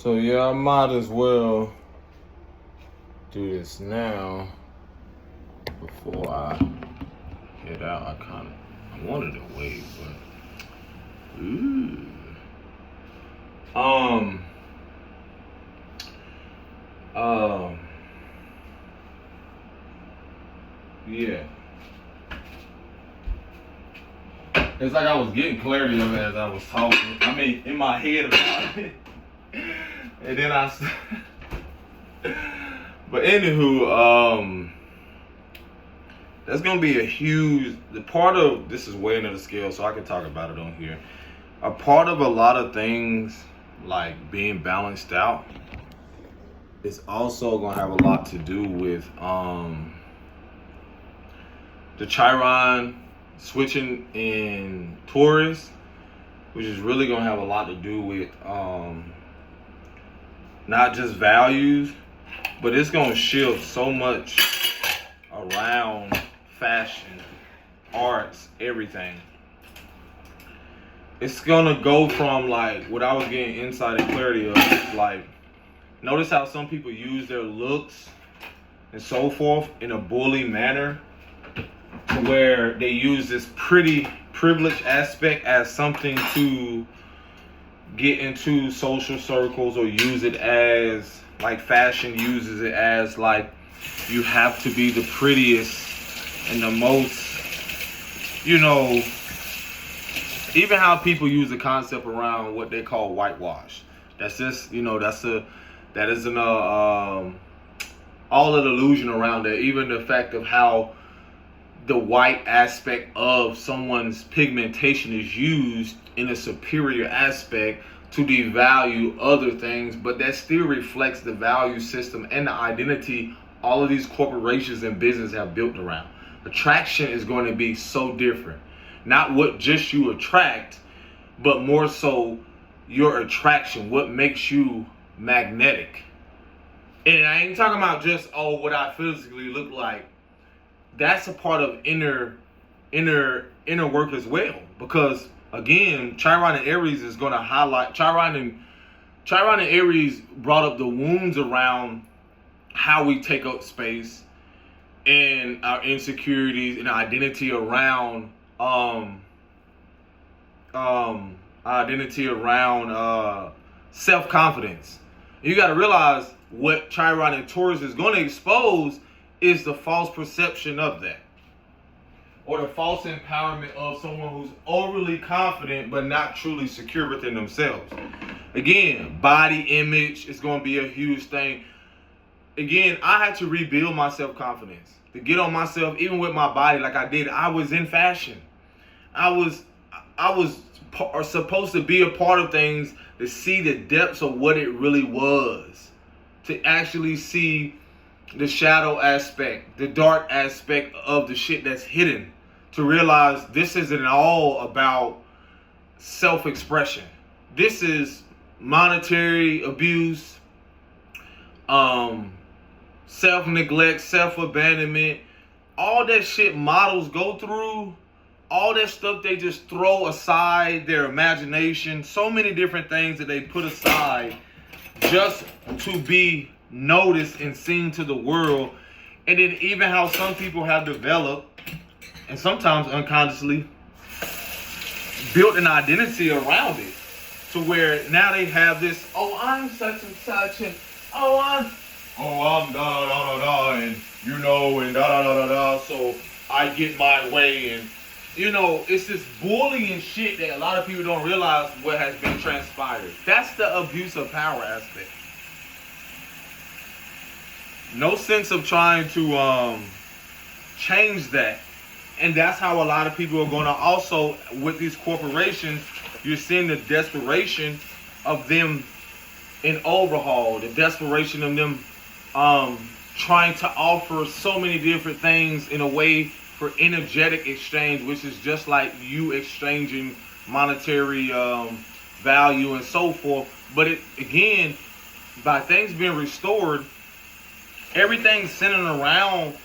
So yeah, I might as well do this now before I head out. I wanted to wait, but yeah. It's like I was getting clarity of it as I was talking. I mean, in my head about it. And then but anywho, that's gonna be a huge part of this is way into the scale, so I can talk about it on here. A part of a lot of things like being balanced out is also gonna have a lot to do with the Chiron switching in Taurus, which is really gonna have a lot to do with not just values, but it's gonna shift so much around fashion, arts, everything. It's gonna go from like what I was getting insight and clarity of, like, notice how some people use their looks and so forth in a bully manner, to where they use this pretty privileged aspect as something to get into social circles, or use it as, like, fashion uses it as, like, you have to be the prettiest and the most, even how people use the concept around what they call whitewash. That's just, that is an all an illusion around it. Even the fact of how the white aspect of someone's pigmentation is used in a superior aspect to devalue other things, but that still reflects the value system and the identity all of these corporations and business have built around. Attraction is going to be so different. Not what just you attract, but more so your attraction, what makes you magnetic. And I ain't talking about just, what I physically look like. That's a part of inner work as well. Because again, Chiron and Aries is going to highlight, Chiron and Aries brought up the wounds around how we take up space and our insecurities and identity around self-confidence. You got to realize what Chiron and Taurus is going to expose is the false perception of that, or the false empowerment of someone who's overly confident but not truly secure within themselves. Again, body image is going to be a huge thing. Again, I had to rebuild my self-confidence, to get on myself, even with my body like I did. I was in fashion. I was supposed to be a part of things, to see the depths of what it really was, to actually see the shadow aspect, the dark aspect of the shit that's hidden, to realize this isn't all about self-expression. This is monetary abuse, self-neglect, self-abandonment, all that shit models go through, all that stuff they just throw aside, their imagination, so many different things that they put aside just to be noticed and seen to the world. And then even how some people have developed, and sometimes unconsciously, built an identity around it, to where now they have this, I'm such and such, and I'm da da da da, and and da da da da da, so I get my way, and it's this bullying shit that a lot of people don't realize what has been transpired. That's the abuse of power aspect. No sense of trying to change that. And that's how a lot of people are going to also, with these corporations, you're seeing the desperation of them in overhaul, the desperation of them trying to offer so many different things in a way for energetic exchange, which is just like you exchanging monetary value and so forth. But it, again, by things being restored, everything's centered around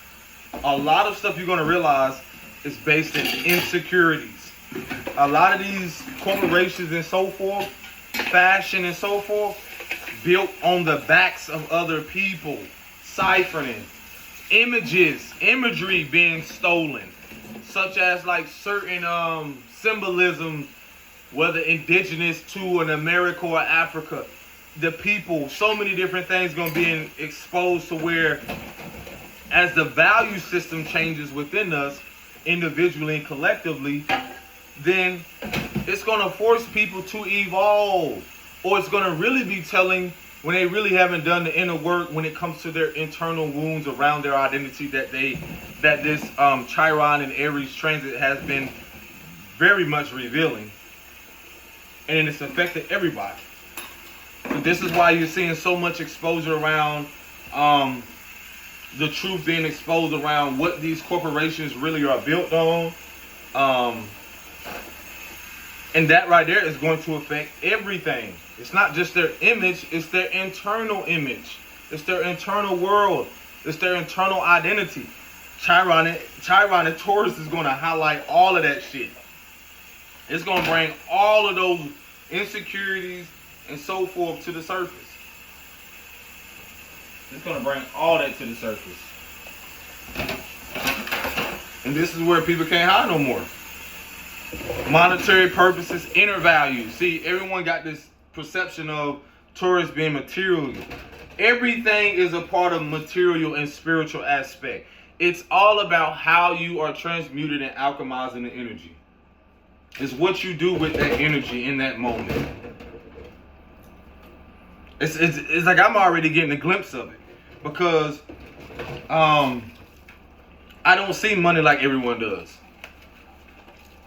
a lot of stuff you're going to realize is based in insecurities. A lot of these corporations and so forth, fashion and so forth, built on the backs of other people, ciphering, imagery being stolen, such as like certain symbolism, whether indigenous to an America or Africa, the people, so many different things going to be exposed to where as the value system changes within us, individually and collectively, then it's going to force people to evolve. Or it's going to really be telling when they really haven't done the inner work when it comes to their internal wounds around their identity that this Chiron and Aries transit has been very much revealing. And it's affected everybody. So this is why you're seeing so much exposure around the truth being exposed around what these corporations really are built on. And that right there is going to affect everything. It's not just their image, it's their internal image. It's their internal world. It's their internal identity. Chiron and Taurus is going to highlight all of that shit. It's going to bring all of those insecurities and so forth to the surface. It's going to bring all that to the surface. And this is where people can't hide no more. Monetary purposes, inner value. See, everyone got this perception of Taurus being material. Everything is a part of material and spiritual aspect. It's all about how you are transmuted and alchemizing the energy. It's what you do with that energy in that moment. It's like I'm already getting a glimpse of it. Because I don't see money like everyone does.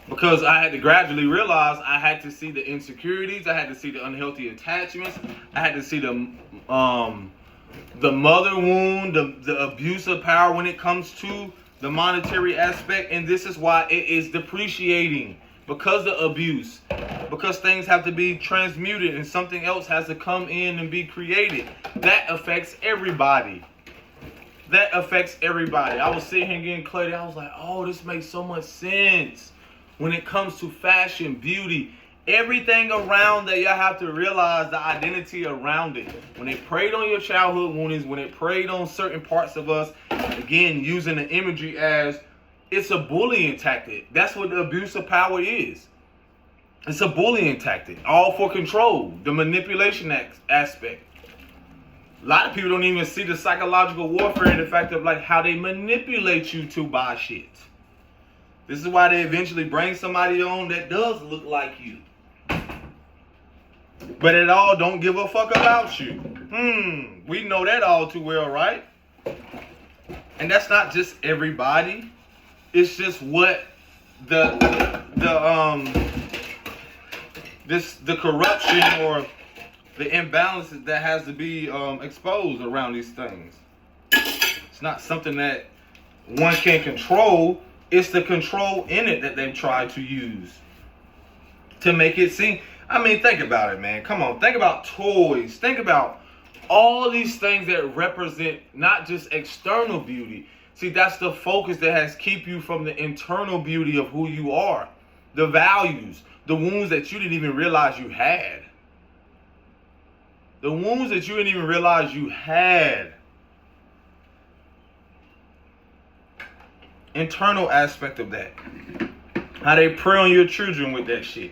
Because I had to gradually realize I had to see the insecurities, I had to see the unhealthy attachments, I had to see the mother wound, the abuse of power when it comes to the monetary aspect, and this is why it is depreciating because of abuse, because things have to be transmuted and something else has to come in and be created. That affects everybody. That affects everybody. I was sitting here getting clarity. I was like, oh, this makes so much sense. When it comes to fashion, beauty, everything around that, y'all have to realize the identity around it. When it preyed on your childhood wounds, when it preyed on certain parts of us, again, using the imagery as it's a bullying tactic. That's what the abuse of power is. It's a bullying tactic, all for control, the manipulation aspect. A lot of people don't even see the psychological warfare and the fact of like how they manipulate you to buy shit. This is why they eventually bring somebody on that does look like you. But it all don't give a fuck about you. We know that all too well, right? And that's not just everybody. It's just what the corruption or the imbalances that has to be exposed around these things. It's not something that one can control. It's the control in it that they've tried to use to make it seem. I mean, think about it, man. Come on. Think about toys. Think about all these things that represent not just external beauty. See, that's the focus that has keep you from the internal beauty of who you are. The values. The wounds that you didn't even realize you had. The wounds that you didn't even realize you had. Internal aspect of that. How they prey on your children with that shit.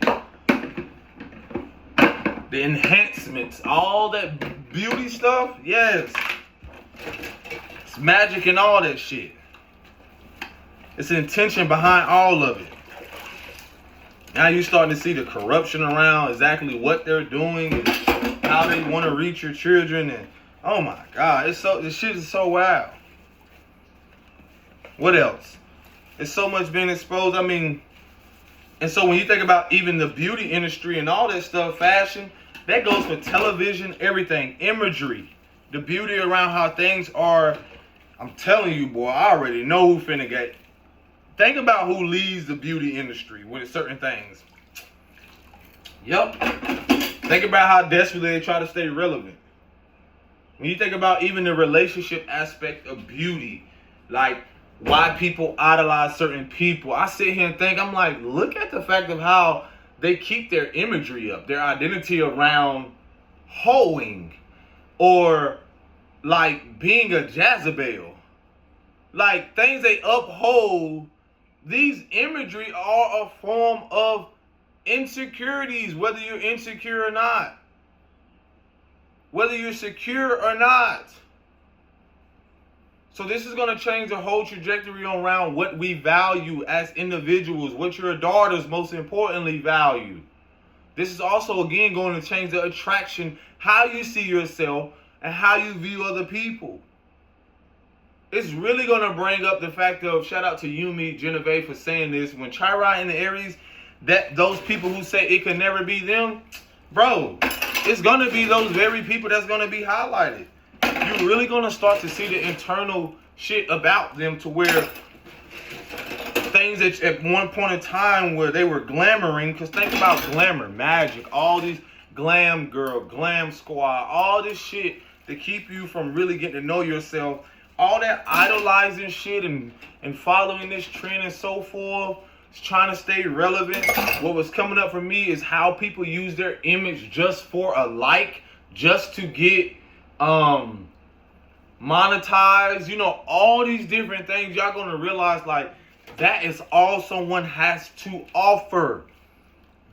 The enhancements. All that beauty stuff. Yes. It's magic and all that shit. It's the intention behind all of it. Now you're starting to see the corruption around exactly what they're doing and how they want to reach your children. And oh my God, this shit is so wild. What else? It's so much being exposed. I mean, and so when you think about even the beauty industry and all that stuff, fashion, that goes for television, everything, imagery, the beauty around how things are. I'm telling you, boy, I already know who finna get. Think about who leads the beauty industry with certain things. Yep. Think about how desperately they try to stay relevant. When you think about even the relationship aspect of beauty, like why people idolize certain people, I sit here and think, I'm like, look at the fact of how they keep their imagery up, their identity around hoeing, or like being a Jezebel. Like things they uphold, these imagery are a form of insecurities, whether you're insecure or not. Whether you're secure or not. So this is going to change the whole trajectory around what we value as individuals, what your daughters most importantly value. This is also, again, going to change the attraction, how you see yourself and how you view other people. It's really going to bring up the fact of, shout out to Yumi Genevieve for saying this, when Chiron in the Aries, that those people who say it can never be them, bro, it's going to be those very people that's going to be highlighted. You're really going to start to see the internal shit about them, to where things that at one point in time where they were glamoring, because think about glamour, magic, all these glam girl, glam squad, all this shit to keep you from really getting to know yourself, all that idolizing shit and following this trend and so forth, trying to stay relevant. What was coming up for me is how people use their image just for a like, just to get monetized, you know, all these different things. Y'all gonna realize, like, that is all someone has to offer.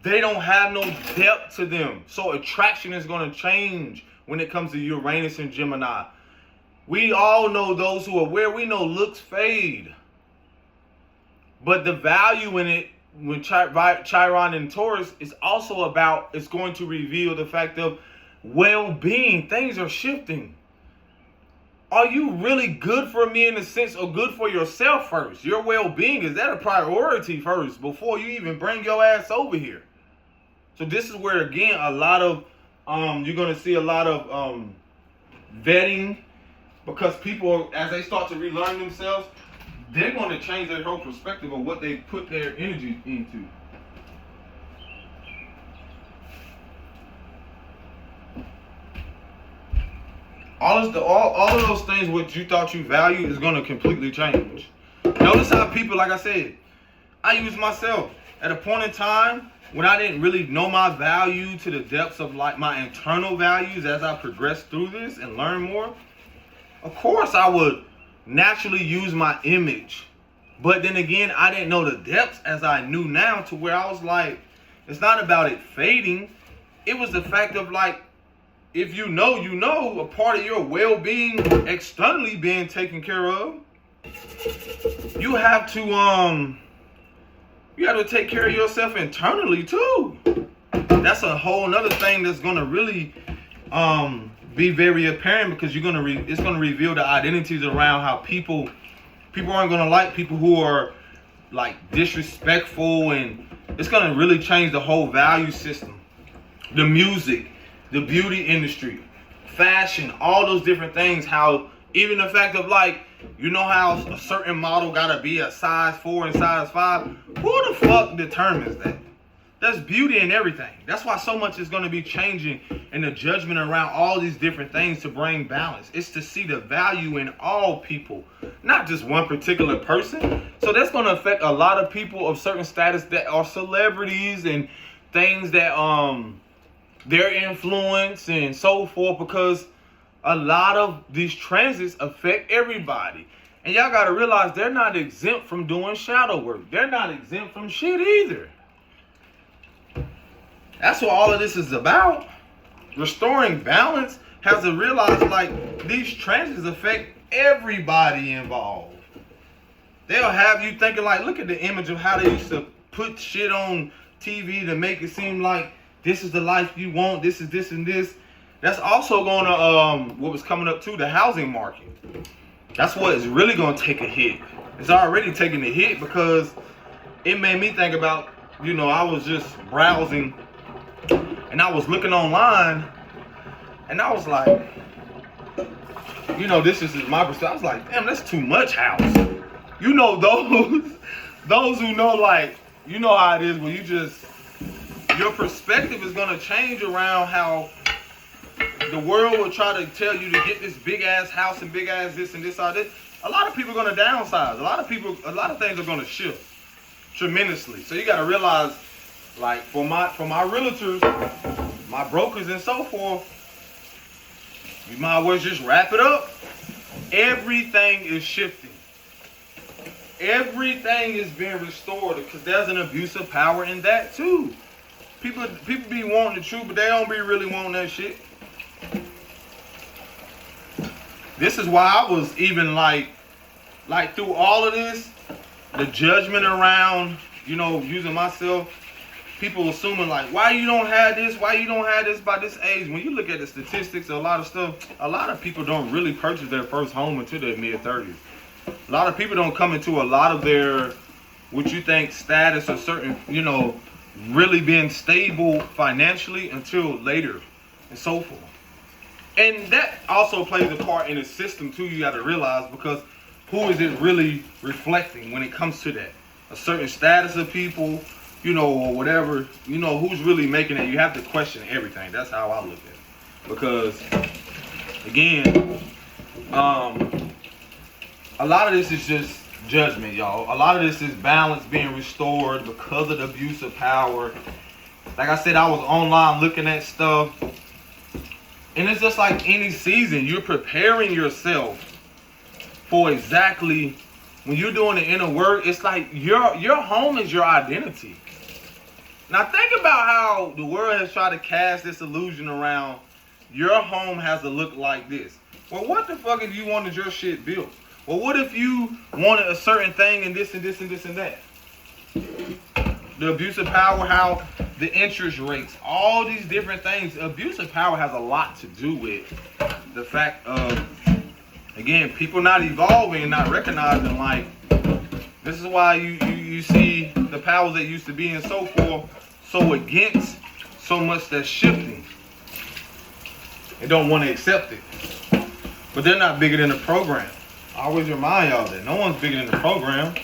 They don't have no depth to them. So attraction is gonna change when it comes to Uranus and Gemini. We all know, those who are aware, we know looks fade. But the value in it, when Chiron and Taurus, is also about, it's going to reveal the fact of well-being. Things are shifting. Are you really good for me in the sense, or good for yourself first? Your well-being, is that a priority first before you even bring your ass over here? So this is where, again, a lot of, you're going to see a lot of vetting, because people, as they start to relearn themselves, they're going to change their whole perspective of what they put their energy into. All of those things which you thought you valued is going to completely change. Notice how people, like I said, I use myself. At a point in time when I didn't really know my value to the depths of like my internal values, as I progressed through this and learn more, of course I would naturally use my image. But then again, I didn't know the depths as I knew now, to where I was like, it's not about it fading. It was the fact of, like, if you know, a part of your well-being externally being taken care of, you have to take care of yourself internally too. That's a whole nother thing that's gonna really be very apparent, because it's gonna reveal the identities around how people aren't gonna like people who are like disrespectful, and it's gonna really change the whole value system. The music, the beauty industry, fashion, all those different things, how even the fact of, like, you know how a certain model gotta be a size 4 and size 5? Who the fuck determines that? That's beauty and everything. That's why so much is going to be changing in the judgment around all these different things to bring balance. It's to see the value in all people, not just one particular person. So that's going to affect a lot of people of certain status that are celebrities and things that their influence and so forth, because a lot of these transits affect everybody. And y'all got to realize they're not exempt from doing shadow work. They're not exempt from shit either. That's what all of this is about. Restoring balance has to realize, like, these transits affect everybody involved. They'll have you thinking, like, look at the image of how they used to put shit on TV to make it seem like this is the life you want, this is this and this. That's also going to, what was coming up too, the housing market. That's what is really going to take a hit. It's already taking a hit, because it made me think about, you know, I was just browsing and I was looking online and I was like, you know, this is my perspective. I was like, damn, that's too much house. You know, those who know, like, you know how it is when you just, your perspective is going to change around how the world will try to tell you to get this big ass house and big ass this and this, all this. A lot of people are going to downsize. A lot of things are going to shift tremendously. So you got to realize, like, for my realtors, my brokers and so forth, You might as well just wrap it up. Everything is shifting. Everything is being restored because there's an abuse of power in that too. People be wanting the truth, but they don't be really wanting that shit. This is why I was even like through all of this, the judgment around, using myself, people assuming like, why you don't have this by this age. When you look at the statistics, a lot of stuff, a lot of people don't really purchase their first home until their mid-30s. A lot of people don't come into a lot of their, what you think, status or certain, really being stable financially until later and so forth. And that also plays a part in the system too, you got to realize, because who is it really reflecting when it comes to that? A certain status of people, or whatever, who's really making it? You have to question everything. That's how I look at it. Because, again, a lot of this is just judgment, y'all. A lot of this is balance being restored because of the abuse of power. Like I said, I was online looking at stuff. And it's just like any season. You're preparing yourself for exactly, when you're doing the inner work, it's like your home is your identity. Now think about how the world has tried to cast this illusion around your home has to look like this. Well, what the fuck if you wanted your shit built? Well, what if you wanted a certain thing and this and this and this and that? The abuse of power, how the interest rates, all these different things. Abuse of power has a lot to do with the fact of, again, people not evolving and not recognizing, like, this is why you see the powers that used to be and so forth so against so much that's shifting. They don't want to accept it. But they're not bigger than the program. I always remind y'all that no one's bigger than the program.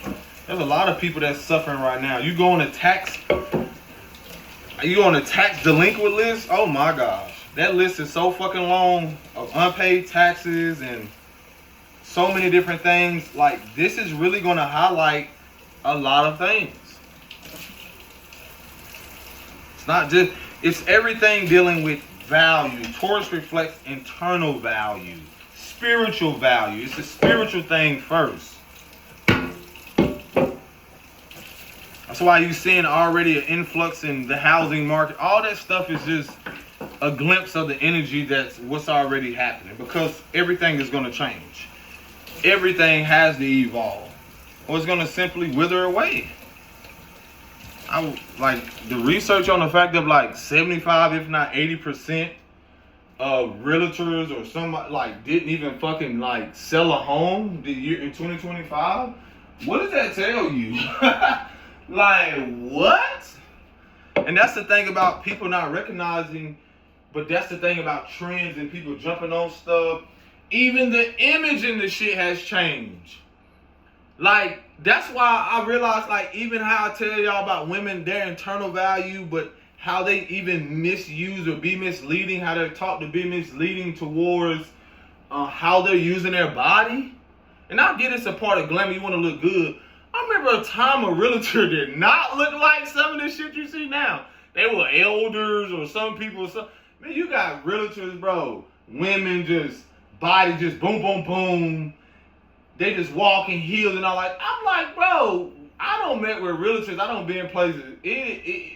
There's a lot of people that's suffering right now. You go on a tax delinquent list, oh my gosh. That list is so fucking long of unpaid taxes and so many different things. Like, this is really going to highlight a lot of things. It's not just, it's everything dealing with value. Taurus reflects internal value, spiritual value. It's a spiritual thing first. That's why you're seeing already an influx in the housing market. All that stuff is just a glimpse of the energy that's what's already happening, because everything is going to change. Everything has to evolve, or it's going to simply wither away. I like the research on the fact of like 75, if not 80% of realtors or somebody like didn't even fucking like sell a home the year in 2025. What does that tell you? Like, what? And that's the thing about people not recognizing, but that's the thing about trends and people jumping on stuff. Even the image in the shit has changed. Like, that's why I realized, like, even how I tell y'all about women, their internal value, but how they even misuse or be misleading, how they're taught to be misleading towards how they're using their body. And I get it's a part of glamour, you want to look good. I remember a time a realtor did not look like some of the shit you see now. They were elders or some people. Man, you got realtors, bro. Women just, body just boom, boom, boom. They just walk in heels and all like. I'm like, bro, I don't met with realtors. I don't be in places.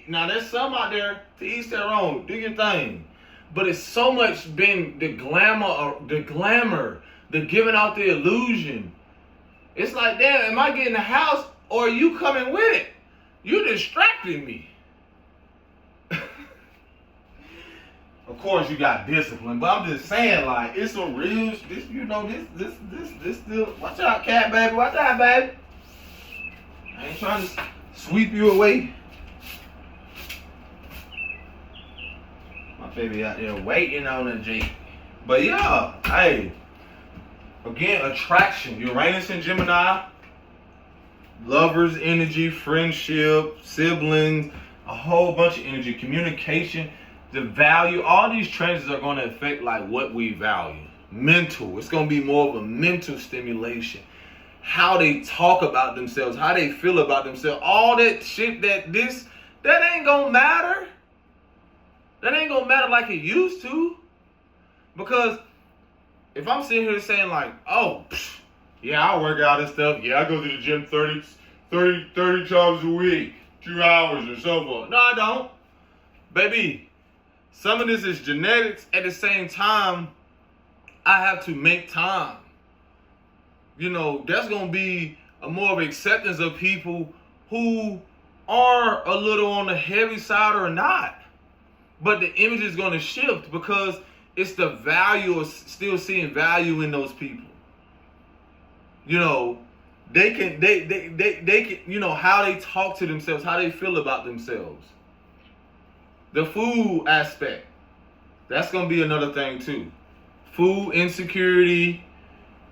Now, there's some out there to each their own. Do your thing. But it's so much been the glamour, the giving out the illusion. It's like, damn, am I getting the house or are you coming with it? You distracting me. Of course, you got discipline, but I'm just saying, like, it's a real, this still, watch out, cat baby, watch out, baby. I ain't trying to sweep you away. My baby out there waiting on a Jeep. But yeah, hey. Again, attraction. Uranus and Gemini. Lovers energy, friendship, siblings, a whole bunch of energy, communication, the value. All these transits are going to affect like what we value. Mental. It's going to be more of a mental stimulation. How they talk about themselves, how they feel about themselves. All that shit that ain't going to matter. That ain't going to matter like it used to. Because if I'm sitting here saying like, oh, yeah, I work out and stuff. Yeah, I go to the gym 30 times a week, 2 hours or so forth. No, I don't. Baby, some of this is genetics. At the same time, I have to make time. There's going to be a more of acceptance of people who are a little on the heavy side or not. But the image is going to shift because it's the value of still seeing value in those people. They can, how they talk to themselves, how they feel about themselves. The food aspect, that's going to be another thing too. Food insecurity.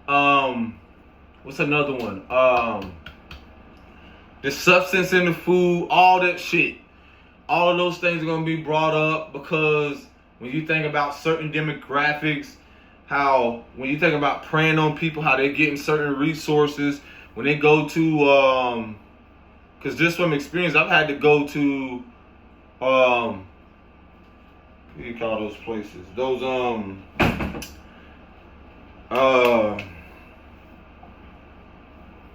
What's another one? The substance in the food, all that shit. All of those things are going to be brought up because when you think about certain demographics, how when you think about preying on people, how they're getting certain resources, when they go to, because just from experience, I've had to go to, what do you call those places? Those,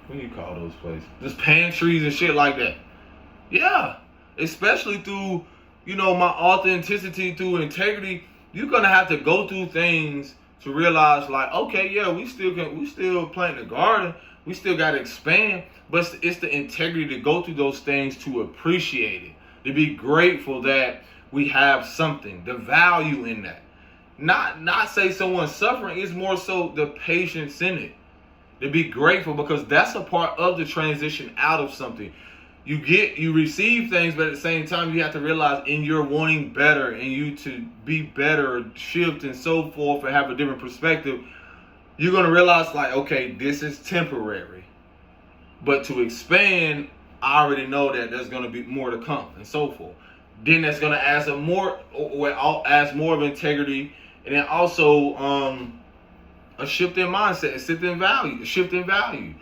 what do you call those places? Just pantries and shit like that. Yeah. Especially through, my authenticity, through integrity, you're gonna have to go through things to realize, like, okay, yeah, we still plant the garden, we still gotta expand, but it's the integrity to go through those things to appreciate it, to be grateful that we have something, the value in that. Not say someone's suffering, it's more so the patience in it. To be grateful because that's a part of the transition out of something. You receive things, but at the same time, you have to realize in your wanting better and you to be better, shift and so forth and have a different perspective, you're going to realize like, okay, this is temporary. But to expand, I already know that there's going to be more to come and so forth. Then that's going to add more of integrity, and then also a shift in mindset, a shift in value.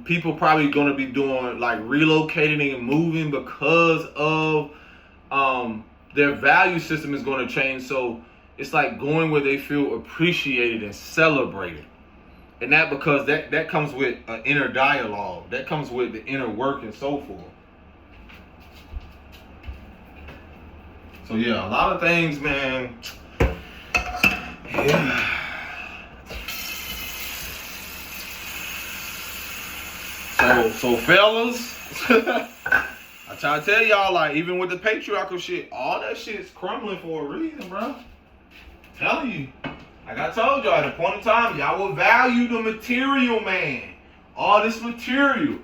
People probably going to be doing like relocating and moving because of their value system is going to change. So it's like going where they feel appreciated and celebrated. And that because that comes with an inner dialogue. That comes with the inner work and so forth. So yeah, a lot of things, man. Yeah. So fellas, I try to tell y'all, like, even with the patriarchal shit, all that shit's crumbling for a reason, bro. I'm telling you. Like I told y'all, at a point in time, y'all will value the material, man. All this material.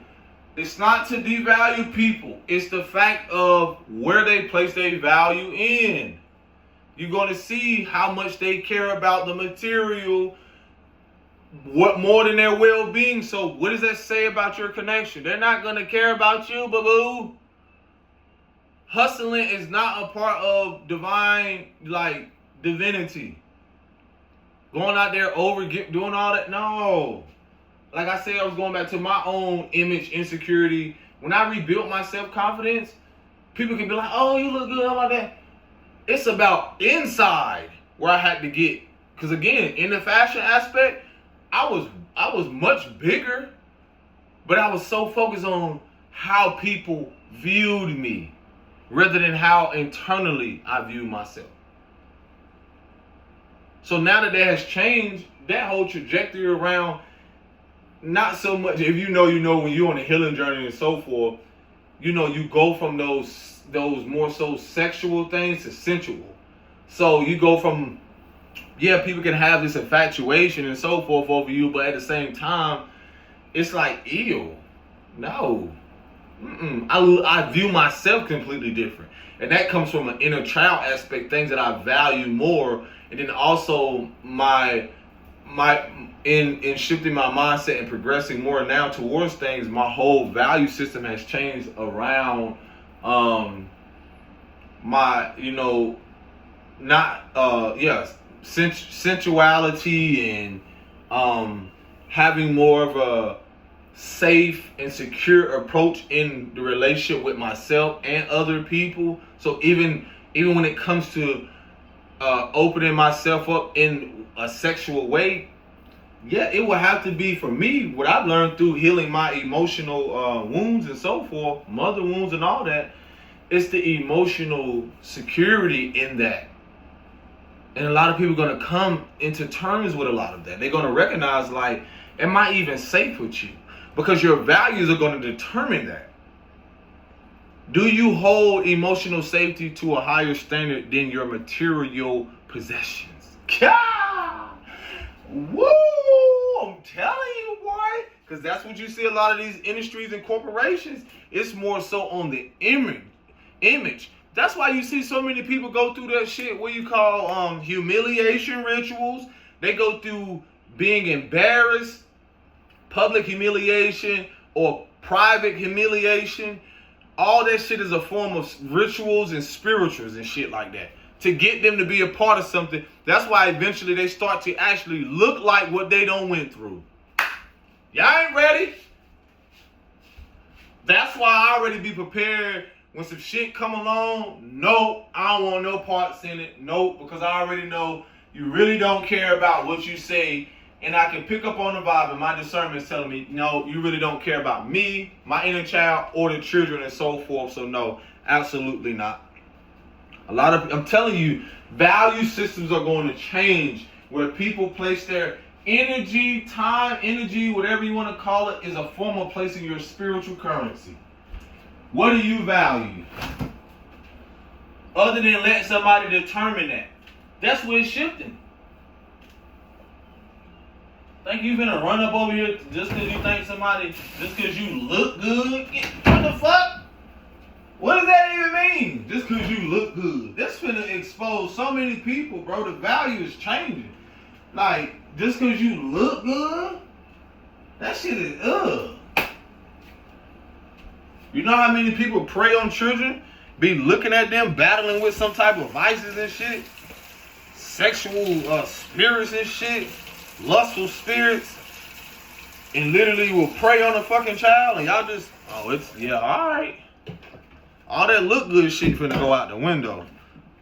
It's not to devalue people. It's the fact of where they place their value in. You're going to see how much they care about the material, what more than their well-being. So what does that say about your connection? They're not going to care about you, boo-boo. Hustling is not a part of divine, like, divinity. Going out there doing all that, no. Like I said, I was going back to my own image insecurity. When I rebuilt my self-confidence, people can be like, oh, you look good, how about that? It's about inside where I had to get. Because again, in the fashion aspect, I was much bigger, but I was so focused on how people viewed me rather than how internally I view myself. So now that has changed, that whole trajectory around, not so much, if you know when you're on a healing journey and so forth, you go from those more so sexual things to sensual. So you go from, yeah, people can have this infatuation and so forth over you, but at the same time, it's like, ew, no. I view myself completely different. And that comes from an inner child aspect, things that I value more. And then also in shifting my mindset and progressing more now towards things, my whole value system has changed around sensuality and having more of a safe and secure approach in the relationship with myself and other people. So even when it comes to opening myself up in a sexual way, yeah, it would have to be for me what I've learned through healing my emotional wounds and so forth, mother wounds and all that. It's the emotional security in that. And a lot of people are going to come into terms with a lot of that. They're going to recognize, like, am I even safe with you? Because your values are going to determine that. Do you hold emotional safety to a higher standard than your material possessions? God! Woo! I'm telling you, boy. Because that's what you see a lot of these industries and corporations. It's more so on the image. That's why you see so many people go through that shit, what you call humiliation rituals. They go through being embarrassed, public humiliation, or private humiliation. All that shit is a form of rituals and spirituals and shit like that, to get them to be a part of something. That's why eventually they start to actually look like what they done went through. Y'all ain't ready. That's why I already be prepared. When some shit come along, nope, I don't want no parts in it. Nope, because I already know you really don't care about what you say. And I can pick up on the vibe, and my discernment is telling me, no, you really don't care about me, my inner child, or the children and so forth. So no, absolutely not. I'm telling you, value systems are going to change where people place their energy, time, energy, whatever you want to call it, is a form of placing your spiritual currency. What do you value? Other than letting somebody determine that. That's where it's shifting. Think you finna run up over here just because you think somebody, just because you look good? What the fuck? What does that even mean? Just because you look good. This finna expose so many people, bro. The value is changing. Like, just because you look good? That shit is ugh. You know how many people prey on children? Be looking at them battling with some type of vices and shit? Sexual spirits and shit? Lustful spirits? And literally will prey on a fucking child, and y'all just, alright. All that look good shit finna go out the window.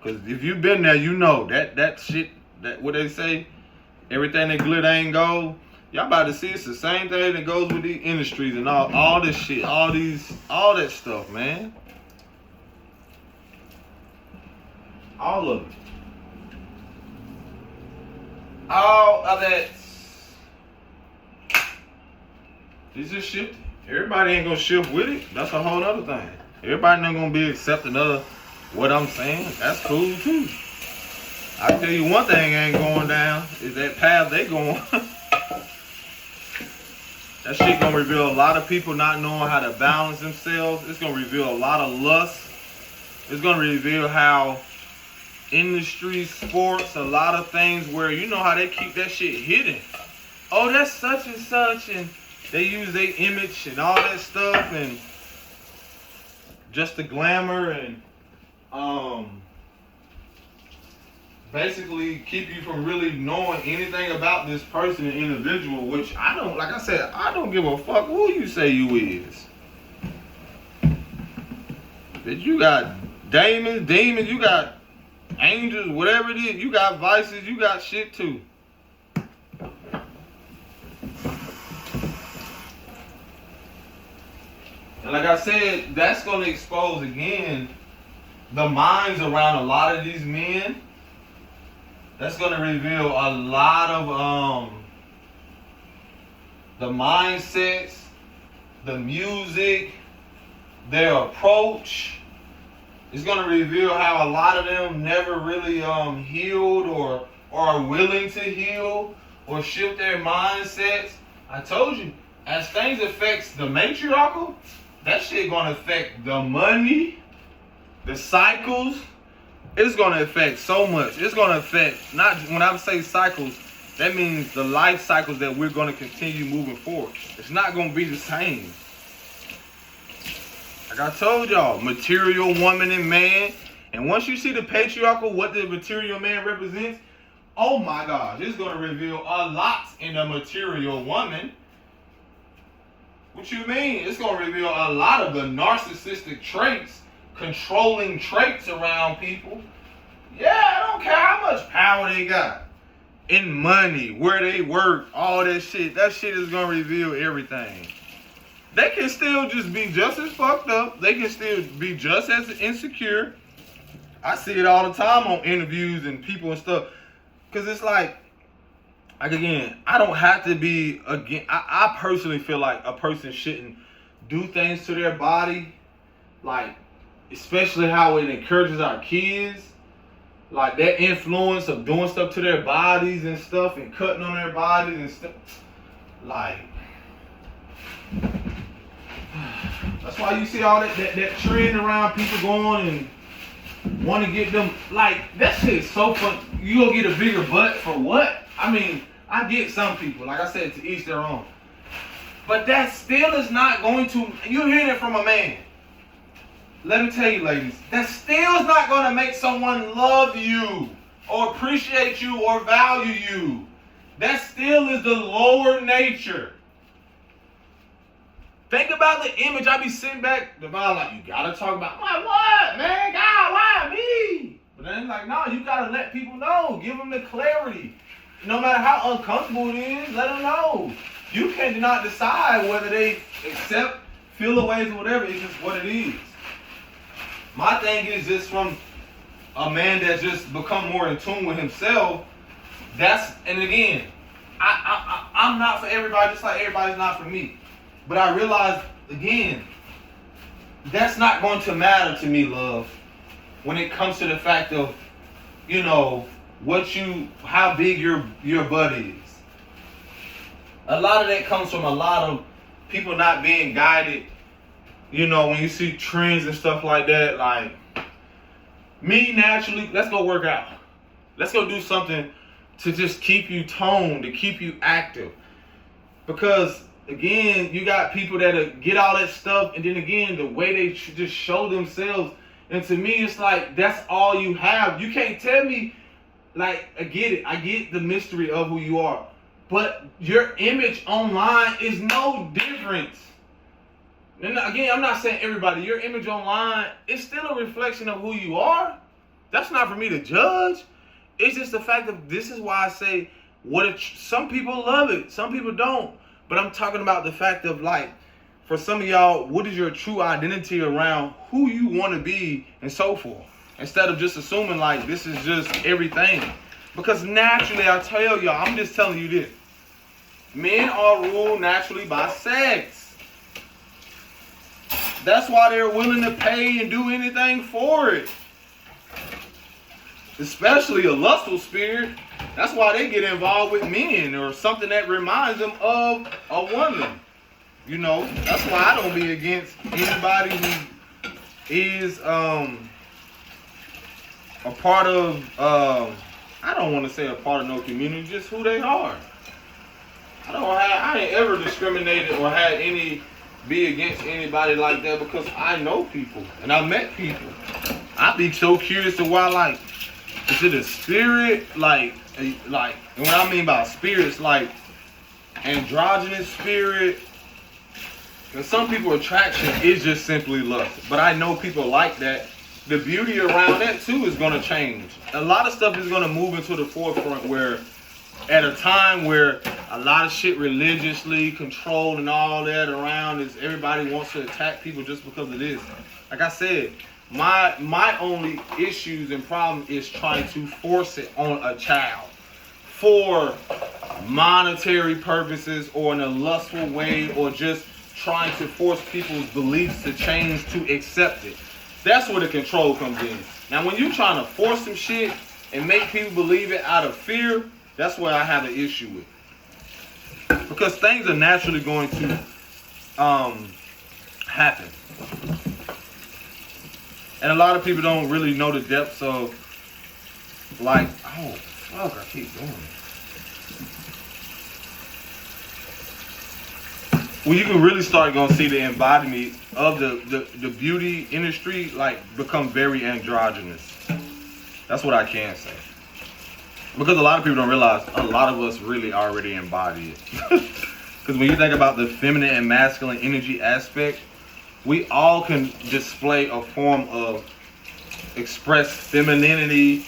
Because if you been there, you know that shit, that what they say, everything that glitter ain't gold. Y'all about to see it's the same thing that goes with these industries and all this shit, all that stuff, man. All of it. All of that. It's just shifting. Everybody ain't gonna shift with it. That's a whole other thing. Everybody not gonna be accepting of what I'm saying. That's cool too. I tell you one thing ain't going down is that path they going. That shit gonna reveal a lot of people not knowing how to balance themselves. It's gonna reveal a lot of lust. It's gonna reveal how industry, sports, a lot of things where you know how they keep that shit hidden. Oh, that's such and such, and they use their image and all that stuff, and just the glamour, and basically keep you from really knowing anything about this person and individual, which I don't, like I said, I don't give a fuck who you say you is. That you got demons, you got angels, whatever it is, you got vices, you got shit too. And like I said, that's going to expose again the minds around a lot of these men. That's going to reveal a lot of the mindsets, the music, their approach. It's going to reveal how a lot of them never really healed or are willing to heal or shift their mindsets. I told you, as things affects the matriarchal, that shit going to affect the money, the cycles. It's going to affect so much. It's going to affect, not when I say cycles, that means the life cycles that we're going to continue moving forward. It's not going to be the same. Like I told y'all, material woman and man. And once you see the patriarchal, what the material man represents, oh my gosh, it's going to reveal a lot in the material woman. What you mean? It's going to reveal a lot of the narcissistic traits, controlling traits around people. Yeah, I don't care how much power they got. In money, where they work, all that shit. That shit is gonna reveal everything. They can still just be just as fucked up. They can still be just as insecure. I see it all the time on interviews and people and stuff. Cause it's like again, I don't have to be again. I personally feel like a person shouldn't do things to their body, like especially how it encourages our kids. Like that influence of doing stuff to their bodies and stuff and cutting on their bodies and stuff. Like, that's why you see all that trend around people going and want to get them. Like, that shit is so fun. You gonna get a bigger butt for what? I mean, I get some people, like I said, to each their own. But that still is not going to, you're hearing it from a man. Let me tell you, ladies, that still is not going to make someone love you or appreciate you or value you. That still is the lower nature. Think about the image. I be sitting back, the vibe like, you got to talk about, like, what, man? God, why me? But then it's like, no, you got to let people know. Give them the clarity. No matter how uncomfortable it is, let them know. You cannot decide whether they accept, feel the ways or whatever. It's just what it is. My thing is just from a man that's just become more in tune with himself. And again, I'm not for everybody, just like everybody's not for me. But I realize, again, that's not going to matter to me, love, when it comes to the fact of, you know, how big your butt is. A lot of that comes from a lot of people not being guided. You know, when you see trends and stuff like that, like, me naturally, let's go work out. Let's go do something to just keep you toned, to keep you active. Because, again, you got people that get all that stuff, and then again, the way they just show themselves. And to me, it's like, that's all you have. You can't tell me, like, I get it. I get the mystery of who you are. But your image online is no different. And again, I'm not saying everybody. Your image online is still a reflection of who you are. That's not for me to judge. It's just the fact that this is why I say some people love it, some people don't. But I'm talking about the fact of, like, for some of y'all, what is your true identity around who you want to be and so forth. Instead of just assuming like this is just everything. Because naturally, I tell y'all, I'm just telling you this. Men are ruled naturally by sex. That's why they're willing to pay and do anything for it. Especially a lustful spirit. That's why they get involved with men or something that reminds them of a woman. You know, that's why I don't be against anybody who is a part of, I don't want to say a part of no community, just who they are. I ain't ever discriminated or had be against anybody like that because I know people and I met people. I be so curious to why, like, is it a spirit, like what I mean by spirits, like androgynous spirit? Because some people attraction is just simply lust, but I know people like that. The beauty around that too is going to change. A lot of stuff is going to move into the forefront where at a time where a lot of shit religiously controlled and all that around is everybody wants to attack people just because it is. Like I said, my only issues and problem is trying to force it on a child for monetary purposes or in a lustful way or just trying to force people's beliefs to change to accept it. That's where the control comes in. Now when you're trying to force some shit and make people believe it out of fear, that's where I have an issue with. Because things are naturally going to happen. And a lot of people don't really know the depths of, like, oh, fuck, I keep doing it. Well, you can really start going to see the embodiment of the beauty industry, like, become very androgynous. That's what I can say. Because a lot of people don't realize a lot of us really already embody it. Because when you think about the feminine and masculine energy aspect, we all can display a form of express femininity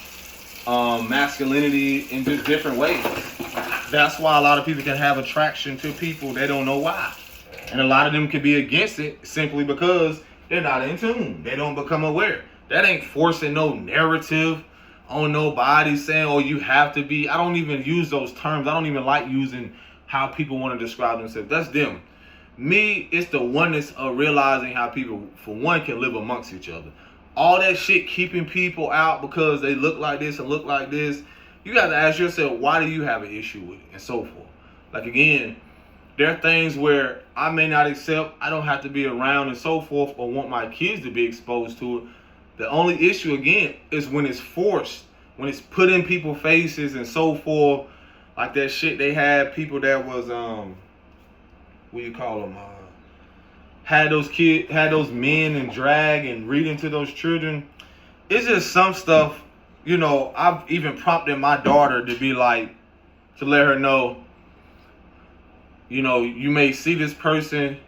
masculinity in just different ways. That's why a lot of people can have attraction to people they don't know why. And a lot of them can be against it simply because they're not in tune. They don't become aware. That ain't forcing no narrative on nobody saying, oh, you have to be. I don't even use those terms. I don't even like using how people want to describe themselves. That's them. Me, it's the oneness of realizing how people, for one, can live amongst each other. All that shit keeping people out because they look like this and look like this. You got to ask yourself, why do you have an issue with it and so forth? Like, again, there are things where I may not accept, I don't have to be around and so forth, or want my kids to be exposed to it. The only issue, again, is when it's forced, when it's put in people's faces and so forth. Like that shit they had people that was, what do you call them? Had those men in drag and reading to those children. It's just some stuff, you know, I've even prompted my daughter to be like, to let her know, you know, you may see this person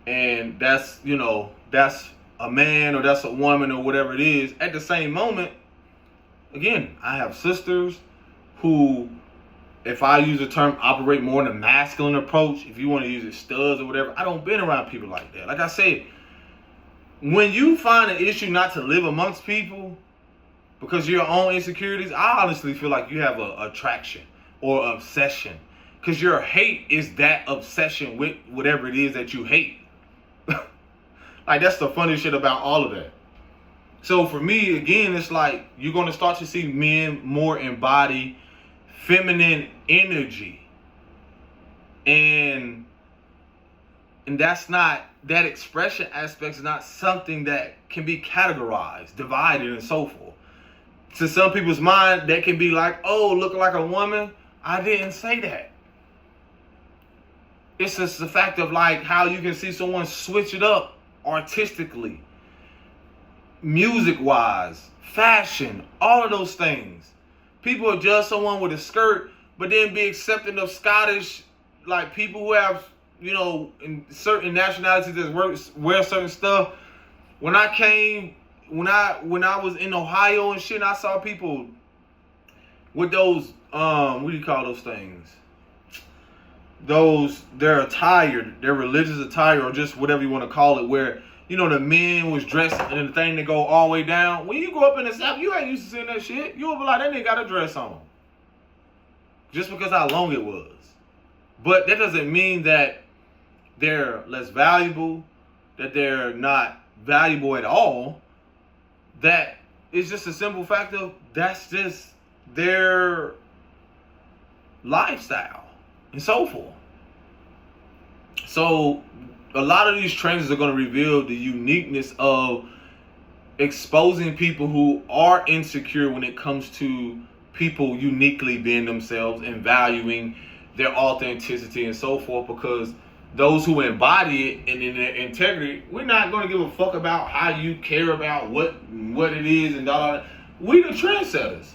and that's, you know, that's a man or that's a woman or whatever it is. At the same moment, again, I have sisters who, if I use the term, operate more in a masculine approach. If you want to use it, studs or whatever. I don't been around people like that. Like I said, when you find an issue not to live amongst people because of your own insecurities, I honestly feel like you have a attraction or obsession. Because your hate is that obsession with whatever it is that you hate. Like, that's the funny shit about all of that. So for me, again, it's like you're going to start to see men more embody feminine energy. And that's not, that expression aspect is not something that can be categorized, divided, and so forth. To some people's mind, that can be like, oh, looking like a woman. I didn't say that. It's just the fact of like how you can see someone switch it up artistically, music-wise, fashion, all of those things. People are judge someone with a skirt, but then be accepting of Scottish, like people who have, you know, in certain nationalities that wear certain stuff. When I was in Ohio and shit, and I saw people with those, what do you call those things? Their attire, their religious attire, or just whatever you want to call it, where, you know, the men was dressed in the thing that go all the way down. When you go up in the South, you ain't used to seeing that shit. You'll be like, that nigga got a dress on. Just because how long it was. But that doesn't mean that they're less valuable, that they're not valuable at all. That is just a simple fact of that's just their lifestyle and so forth. So a lot of these trainings are going to reveal the uniqueness of exposing people who are insecure when it comes to people uniquely being themselves and valuing their authenticity and so forth, because those who embody it and in their integrity, we're not going to give a fuck about how you care about what it is and da. We the trendsetters.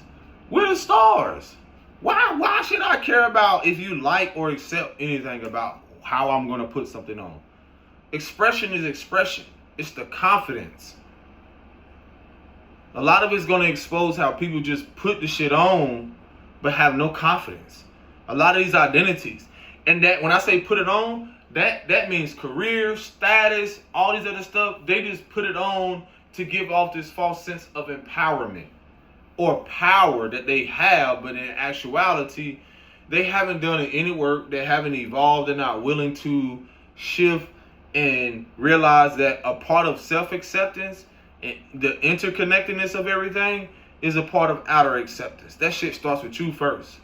We're the stars. Why should I care about if you like or accept anything about how I'm going to put something on? Expression is expression. It's the confidence. A lot of it's going to expose how people just put the shit on but have no confidence. A lot of these identities. And that when I say put it on, that means career, status, all these other stuff. They just put it on to give off this false sense of empowerment or power that they have, but in actuality, they haven't done any work. They haven't evolved. They're not willing to shift and realize that a part of self-acceptance and the interconnectedness of everything is a part of outer acceptance. That shit starts with you first.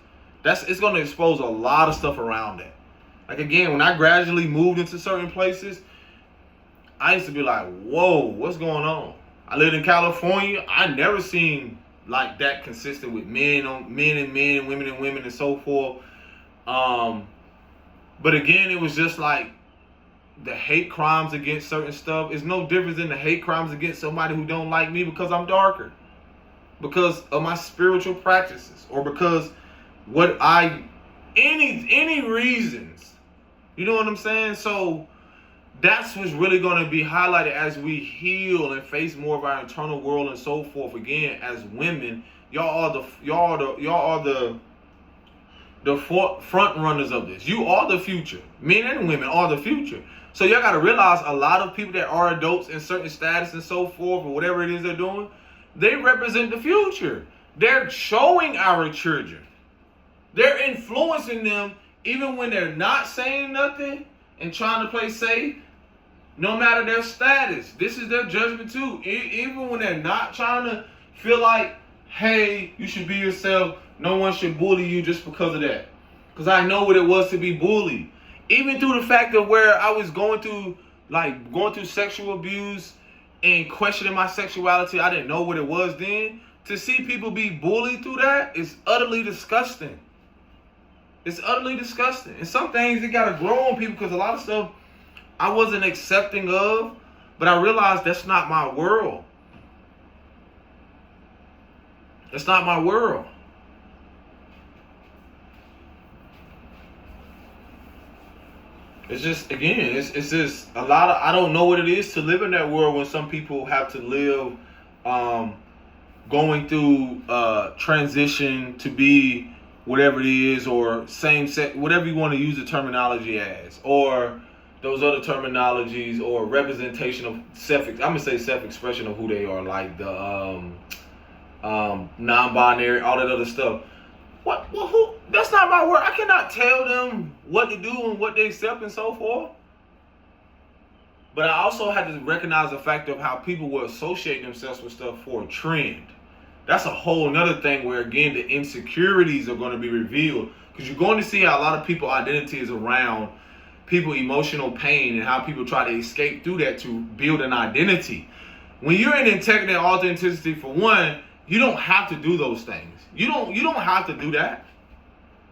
It's going to expose a lot of stuff around that. Like, again, when I gradually moved into certain places, I used to be like, whoa, what's going on? I lived in California. I never seen like that consistent with men and men, women and women and so forth. But again, it was just like the hate crimes against certain stuff is no different than the hate crimes against somebody who don't like me because I'm darker, because of my spiritual practices, or because any reasons. You know what I'm saying? So that's what's really going to be highlighted as we heal and face more of our internal world and so forth. Again, as women, y'all are the front runners of this. You are the future. Men and women are the future. So y'all got to realize a lot of people that are adults in certain status and so forth, or whatever it is they're doing, they represent the future. They're showing our children. They're influencing them even when they're not saying nothing and trying to play safe, no matter their status. This is their judgment too. Even when they're not trying to feel like, hey, you should be yourself. No one should bully you just because of that. Because I know what it was to be bullied. Even through the fact of where I was going through sexual abuse and questioning my sexuality. I didn't know what it was then. To see people be bullied through that is utterly disgusting. It's utterly disgusting. And some things, it got to grow on people, because a lot of stuff I wasn't accepting of, but I realized that's not my world. That's not my world. It's just, again, it's just a lot of, I don't know what it is to live in that world when some people have to live going through transition to be whatever it is, or same sex, whatever you want to use the terminology as, or those other terminologies, or representation of I'm gonna say self-expression of who they are, like the non-binary, all that other stuff. What? Well, who? That's not my word. I cannot tell them what to do and what they accept and so forth. But I also had to recognize the fact of how people will associate themselves with stuff for a trend. That's a whole nother thing where, again, the insecurities are going to be revealed. Because you're going to see how a lot of people's identity is around people's emotional pain and how people try to escape through that to build an identity. When you're in integrity and authenticity, for one, you don't have to do those things. You don't have to do that.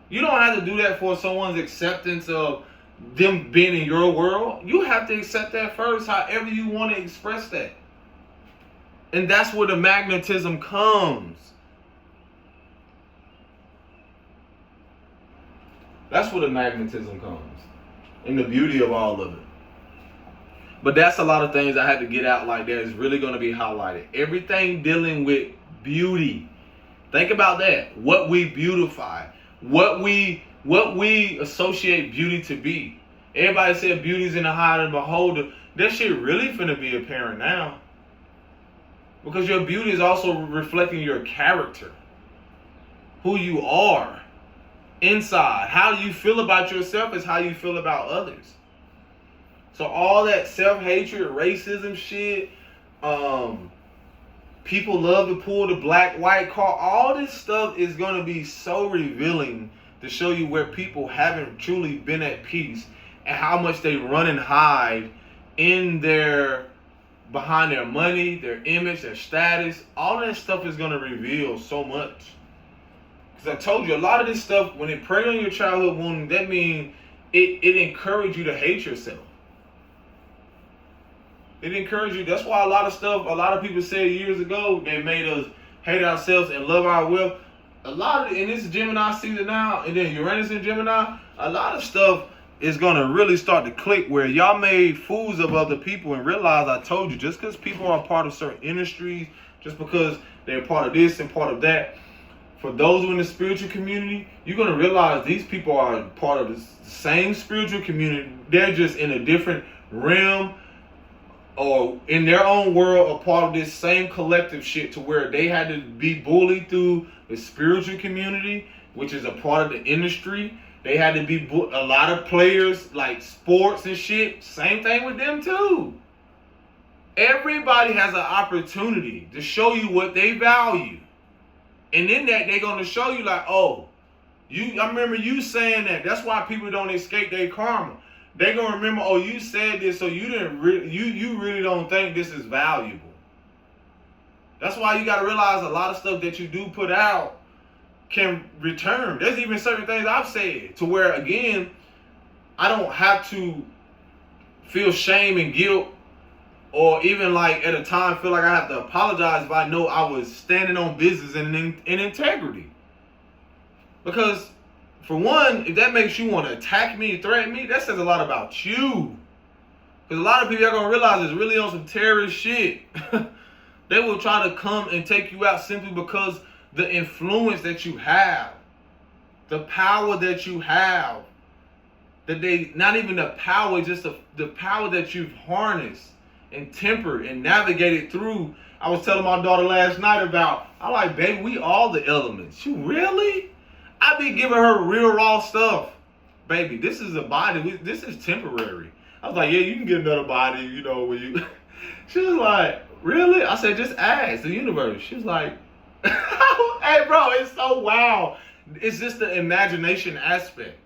You don't have to do that for someone's acceptance of them being in your world. You have to accept that first, however you want to express that. And that's where the magnetism comes. That's where the magnetism comes. And the beauty of all of it. But that's a lot of things I had to get out like that is really going to be highlighted. Everything dealing with beauty. Think about that. What we beautify. What we associate beauty to be. Everybody said beauty's in the eye of the beholder. That shit really finna be apparent now. Because your beauty is also reflecting your character. Who you are. Inside. How you feel about yourself is how you feel about others. So all that self-hatred, racism shit, people love to pull the black-white card. All this stuff is going to be so revealing to show you where people haven't truly been at peace and how much they run and hide in behind their money, their image, their status. All that stuff is going to reveal so much. Because I told you, a lot of this stuff, when it prey on your childhood wound, that means it encourages you to hate yourself. It encourages you. That's why a lot of people said years ago, they made us hate ourselves and love our wealth. A lot of, and this is Gemini season now, and then Uranus and Gemini, a lot of stuff is going to really start to click where y'all made fools of other people and realize, I told you, just because people are a part of certain industries, just because they're part of this and part of that, for those who in the spiritual community, you're going to realize these people are part of the same spiritual community. They're just in a different realm or in their own world, a part of this same collective shit to where they had to be bullied through the spiritual community, which is a part of the industry. They had to be a lot of players like sports and shit. Same thing with them too. Everybody has an opportunity to show you what they value. And in that, they're going to show you like, oh, I remember you saying that. That's why people don't escape their karma. They're going to remember, oh, you said this, so you really don't think this is valuable. That's why you got to realize a lot of stuff that you do put out can return. There's even certain things I've said to where, again, I don't have to feel shame and guilt or even like at a time feel like I have to apologize if I know I was standing on business and in integrity. Because for one, if that makes you want to attack me, threaten me, that says a lot about you. Because a lot of people are going to realize it's really on some terrorist shit. They will try to come and take you out simply because the influence that you have, the power that you have, that they, not even the power, just the power that you've harnessed and tempered and navigated through. I was telling my daughter last night about, I like, baby, we all the elements. You really? I be giving her real raw stuff. Baby, this is a body. This is temporary. I was like, yeah, you can get another body, you know, when you... She was like, really? I said, just ask the universe. She was like, hey, bro, it's so wild. It's just the imagination aspect.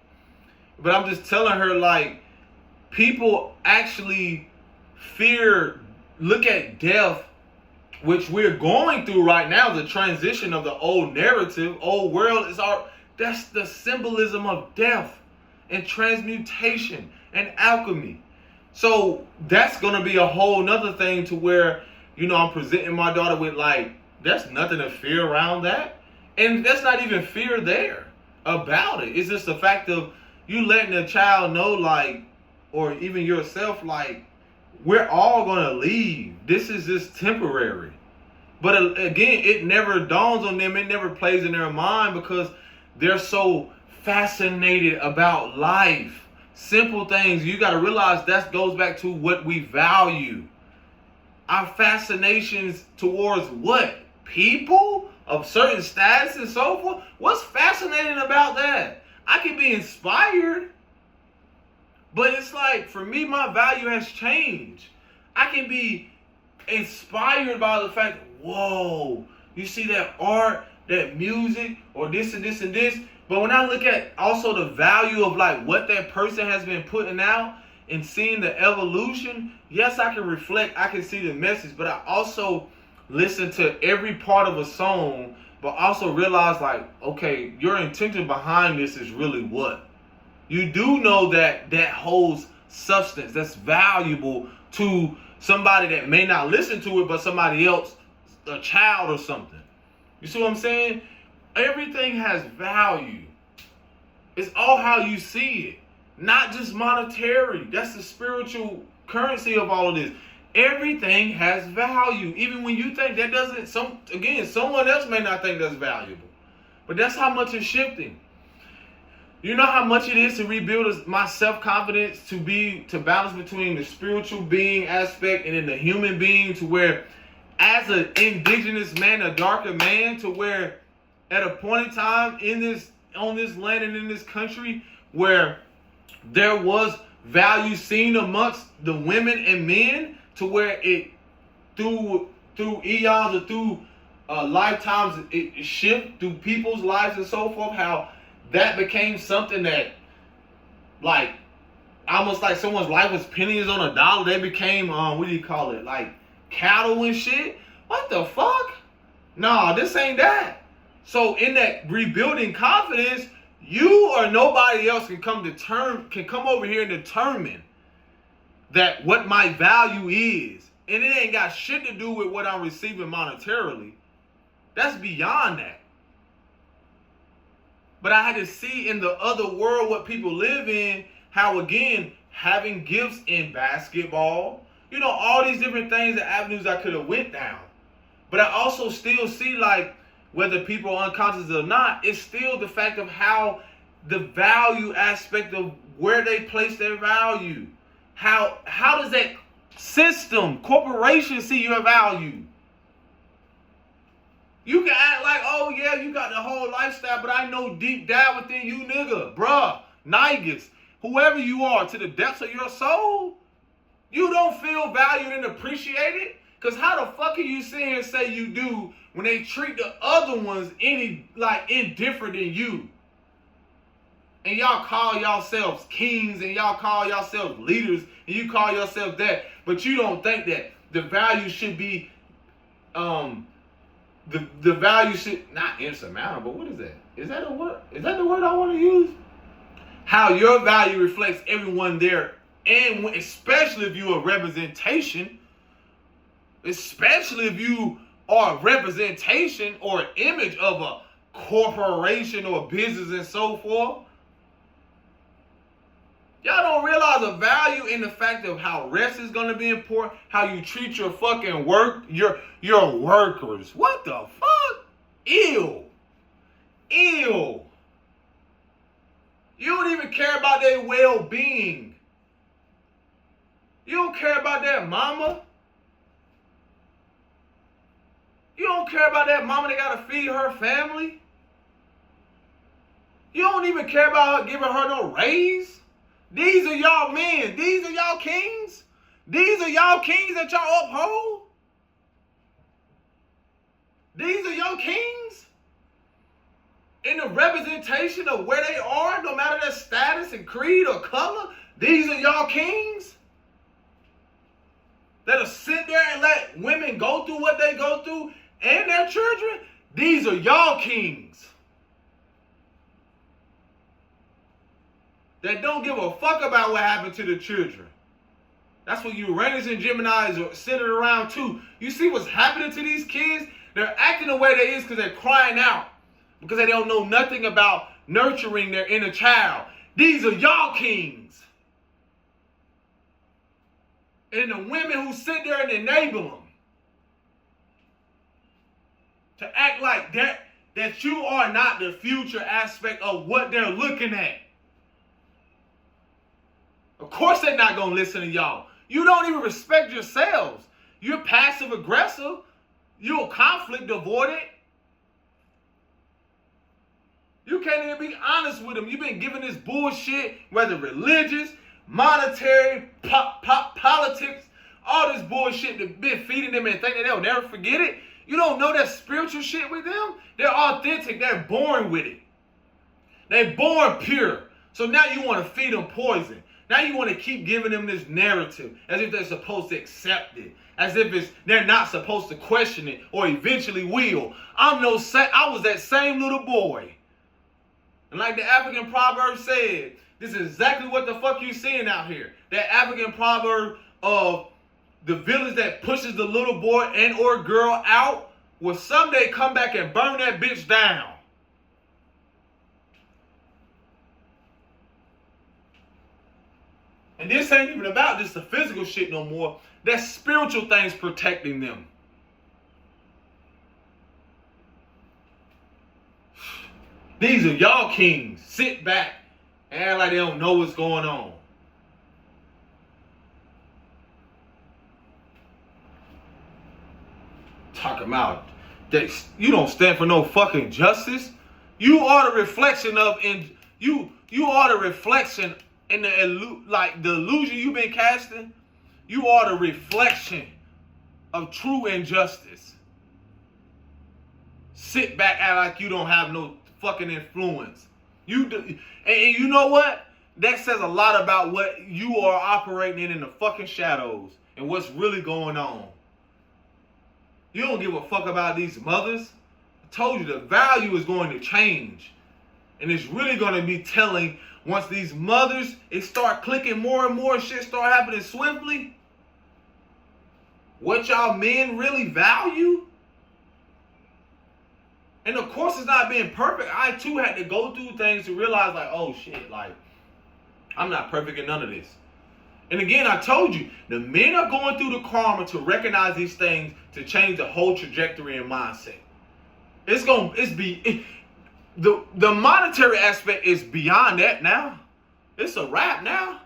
But I'm just telling her, like, people actually look at death, which we're going through right now, the transition of the old narrative, old world is that's the symbolism of death and transmutation and alchemy. So that's going to be a whole nother thing to where, you know, I'm presenting my daughter with, like, there's nothing to fear around that. And that's not even fear there about it. It's just the fact of you letting a child know, like, or even yourself, like, we're all going to leave. This is just temporary. But again, it never dawns on them. It never plays in their mind because they're so fascinated about life. Simple things. You got to realize that goes back to what we value. Our fascinations towards what? People of certain status and so forth. What's fascinating about that? I can be inspired, but it's like, for me, my value has changed. I can be inspired by the fact, whoa, you see that art, that music, or this and this and this. But when I look at also the value of, like, what that person has been putting out and seeing the evolution, yes, I can reflect, I can see the message, but I also listen to every part of a song, but also realize, like, okay, your intention behind this is really what? You do know that that holds substance, that's valuable to somebody that may not listen to it, but somebody else, a child or something. You see what I'm saying? Everything has value. It's all how you see it, not just monetary. That's the spiritual currency of all of this. Everything has value. Even when you think that doesn't, someone else may not think that's valuable. But that's how much it's shifting. You know how much it is to rebuild my self-confidence, to balance between the spiritual being aspect and then the human being, to where as an indigenous man, a darker man, to where at a point in time on this land and in this country where there was value seen amongst the women and men, to where it through eons or through lifetimes it shifted through people's lives and so forth, how that became something that, like, almost like someone's life was pennies on a dollar. They became what do you call it, like cattle and shit. What the fuck? Nah, this ain't that. So in that rebuilding confidence, you or nobody else can come over here and determine that what my value is. And it ain't got shit to do with what I'm receiving monetarily. That's beyond that. But I had to see in the other world what people live in, how, again, having gifts in basketball, you know, all these different things and avenues I could have went down. But I also still see, like, whether people are unconscious or not, it's still the fact of how the value aspect of where they place their value. How does that system, corporation see your value? You can act like, oh yeah, you got the whole lifestyle, but I know deep down within you, nigga, bruh, niggas, whoever you are, to the depths of your soul, you don't feel valued and appreciated? Because how the fuck can you sit here and say you do when they treat the other ones indifferent than you? And y'all call yourselves kings and y'all call yourselves leaders and you call yourself that, but you don't think that the value should be, the value should, not insurmountable, what is that? Is that a word? Is that the word I want to use? How your value reflects everyone there, and especially if you're a representation, especially if you are a representation or an image of a corporation or a business and so forth. Y'all don't realize the value in the fact of how rest is going to be important, how you treat your fucking work, your workers. What the fuck? Ill. Ill. You don't even care about their well-being. You don't care about that mama. You don't care about that mama that gotta feed her family. You don't even care about her giving her no raise. These are y'all men. These are y'all kings. These are y'all kings that y'all uphold. These are your kings. In the representation of where they are, no matter their status and creed or color, these are y'all kings. That'll sit there and let women go through what they go through and their children. These are y'all kings. That don't give a fuck about what happened to the children. That's what Uranus and Geminis are centered around too. You see what's happening to these kids? They're acting the way they is because they're crying out. Because they don't know nothing about nurturing their inner child. These are y'all kings. And the women who sit there and enable them to act like that you are not the future aspect of what they're looking at. Of course they're not going to listen to y'all. You don't even respect yourselves. You're passive aggressive. You're conflict avoidant. You can't even be honest with them. You've been giving this bullshit, whether religious, monetary, politics, all this bullshit that been feeding them and think that they'll never forget it. You don't know that spiritual shit with them? They're authentic. They're born with it. They're born pure. So now you want to feed them poison. Now you want to keep giving them this narrative as if they're supposed to accept it. As if they're not supposed to question it or eventually will. I was that same little boy. And like the African proverb said, this is exactly what the fuck you seeing out here. That African proverb of the village that pushes the little boy and or girl out will someday come back and burn that bitch down. And this ain't even about just the physical shit no more. That's spiritual things protecting them. These are y'all kings. Sit back and act like they don't know what's going on. Talking about that you don't stand for no fucking justice. You are the reflection of you are the reflection in the illusion you've been casting. You are the reflection of true injustice. Sit back, act like you don't have no fucking influence. And you know what? That says a lot about what you are operating in the fucking shadows and what's really going on. You don't give a fuck about these mothers. I told you the value is going to change. And it's really going to be telling once these mothers, it start clicking more and more, shit start happening swiftly. What y'all men really value. And of course it's not being perfect. I too had to go through things to realize like, oh shit, like I'm not perfect in none of this. And again, I told you, the men are going through the karma to recognize these things to change the whole trajectory and mindset. The monetary aspect is beyond that now. It's a wrap now.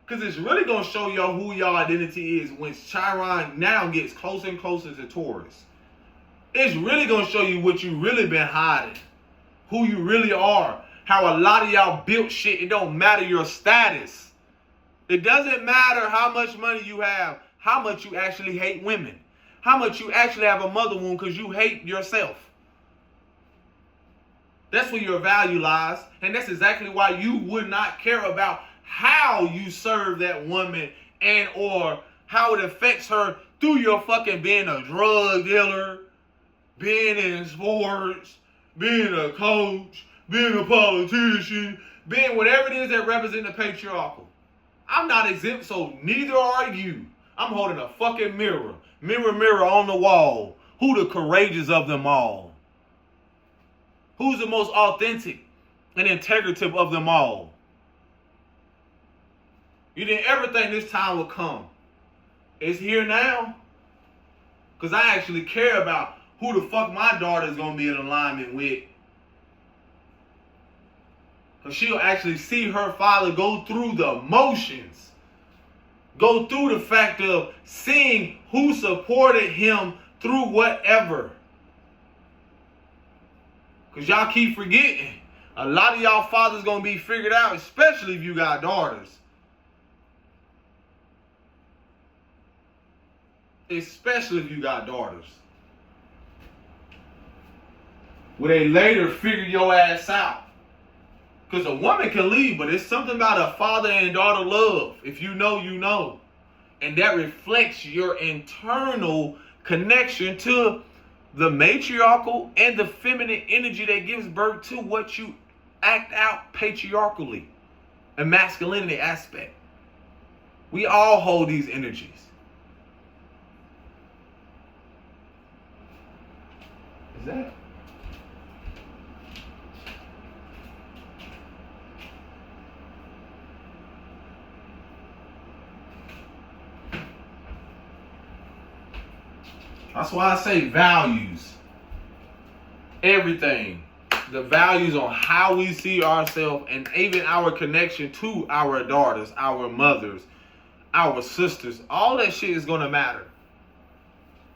Because it's really going to show y'all who y'all identity is when Chiron now gets closer and closer to Taurus. It's really going to show you what you really been hiding. Who you really are. How a lot of y'all built shit. It don't matter your status. It doesn't matter how much money you have. How much you actually hate women. How much you actually have a mother wound because you hate yourself. That's where your value lies. And that's exactly why you would not care about how you serve that woman and or how it affects her through your fucking being a drug dealer, being in sports, being a coach, being a politician, being whatever it is that represents the patriarchal. I'm not exempt, so neither are you. I'm holding a fucking mirror. Mirror, mirror on the wall. Who the courageous of them all? Who's the most authentic and integrative of them all? You didn't ever think this time would come. It's here now. Because I actually care about who the fuck my daughter is going to be in alignment with. Because she'll actually see her father go through the motions. Go through the fact of seeing who supported him through whatever. Because y'all keep forgetting. A lot of y'all fathers going to be figured out, especially if you got daughters. Especially if you got daughters. Will they later figure your ass out? Because a woman can leave, but it's something about a father and daughter love. If you know, you know. And that reflects your internal connection to the matriarchal and the feminine energy that gives birth to what you act out patriarchally. A masculinity aspect. We all hold these energies. Is that? That's why I say values. Everything. The values on how we see ourselves and even our connection to our daughters, our mothers, our sisters. All that shit is going to matter.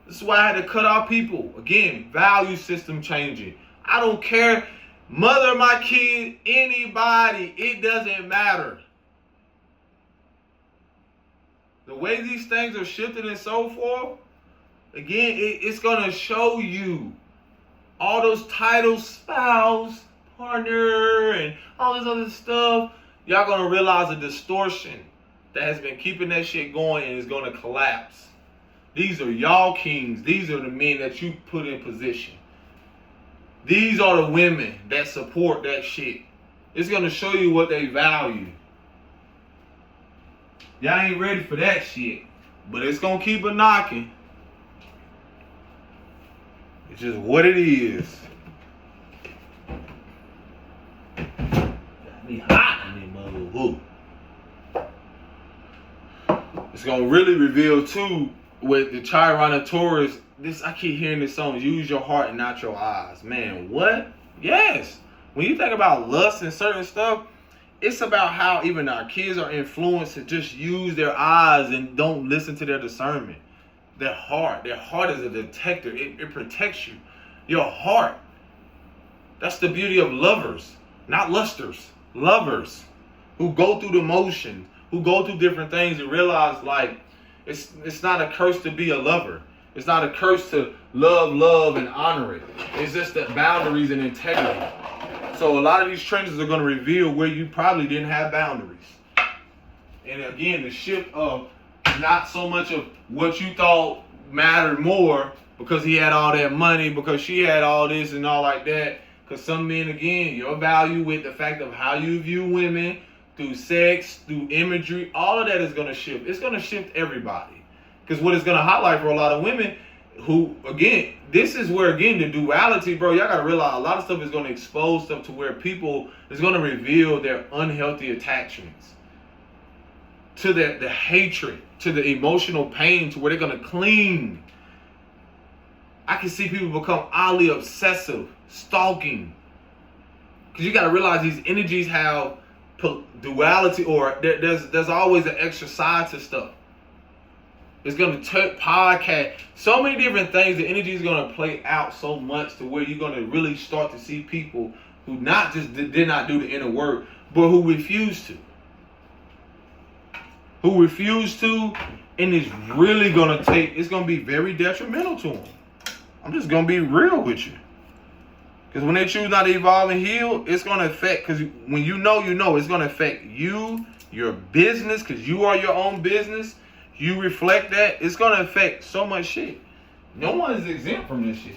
This is why I had to cut off people. Again, value system changing. I don't care. Mother, my kid, anybody. It doesn't matter. The way these things are shifted and so forth. Again, it's going to show you all those titles, spouse, partner, and all this other stuff. Y'all going to realize a distortion that has been keeping that shit going and is going to collapse. These are y'all kings. These are the men that you put in position. These are the women that support that shit. It's going to show you what they value. Y'all ain't ready for that shit. But it's going to keep a knocking. It's just what it is. Got me hot in this motherfucker. It's gonna really reveal too with the Chiron Taurus. This I keep hearing this song. Use your heart and not your eyes. Man, what? Yes. When you think about lust and certain stuff, it's about how even our kids are influenced to just use their eyes and don't listen to their discernment. Their heart is a detector. It protects you. Your heart. That's the beauty of lovers, not lusters. Lovers who go through the motions, who go through different things and realize like it's not a curse to be a lover. It's not a curse to love and honor it. It's just the boundaries and integrity. So a lot of these trenches are going to reveal where you probably didn't have boundaries. And again, the shift of not so much of what you thought mattered more because he had all that money, because she had all this and all like that. Because some men, again, your value with the fact of how you view women through sex, through imagery, all of that is going to shift. It's going to shift everybody. Because what it's going to highlight for a lot of women who, again, this is where, again, the duality, bro, y'all got to realize a lot of stuff is going to expose stuff to where people is going to reveal their unhealthy attachments. To the hatred, to the emotional pain, to where they're going to cling. I can see people become oddly obsessive, stalking. Because you got to realize these energies have duality, or there's always an extra side to stuff. It's going to take podcast. So many different things. The energy is going to play out so much to where you're going to really start to see people who not just did not do the inner work, but who refuse to. Who refuse to, and it's really going to it's going to be very detrimental to them. I'm just going to be real with you. Because when they choose not to evolve and heal, it's going to affect, because when you know, it's going to affect you, your business, because you are your own business. You reflect that, it's going to affect so much shit. No one is exempt from this shit.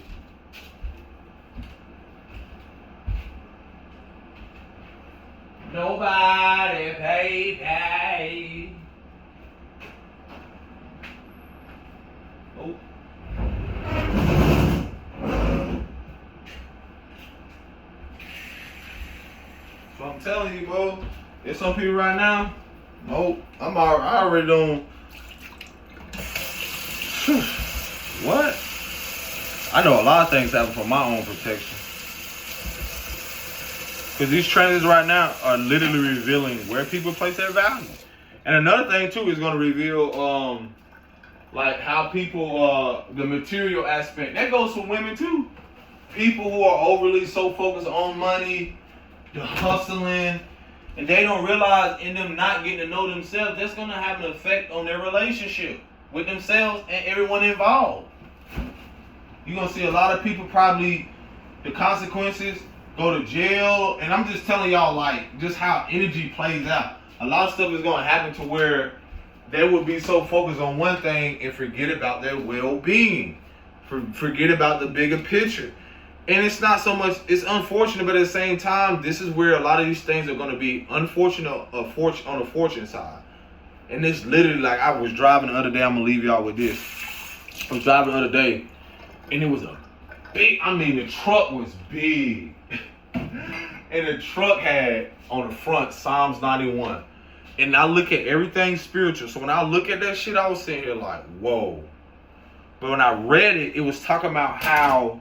Nobody pay. Oh. So I'm telling you, bro, there's some people right now. Nope, I already don't. What? I know a lot of things happen for my own protection. Because these trends right now are literally revealing where people place their value. And another thing too is going to reveal like how people, the material aspect. That goes for women too. People who are overly so focused on money, the hustling, and they don't realize in them not getting to know themselves, that's going to have an effect on their relationship with themselves and everyone involved. You're going to see a lot of people probably, the consequences, go to jail. And I'm just telling y'all, like, just how energy plays out. A lot of stuff is going to happen to where they will be so focused on one thing and forget about their well-being. Forget about the bigger picture. And it's not so much, it's unfortunate, but at the same time, this is where a lot of these things are going to be unfortunate on the fortune side. And it's literally like, I was driving the other day, I'm going to leave y'all with this. I was driving the other day, and it was a big, the truck was big. And the truck had on the front Psalms 91. And I look at everything spiritual. So when I look at that shit, I was sitting here like, whoa. But when I read it, it was talking about how,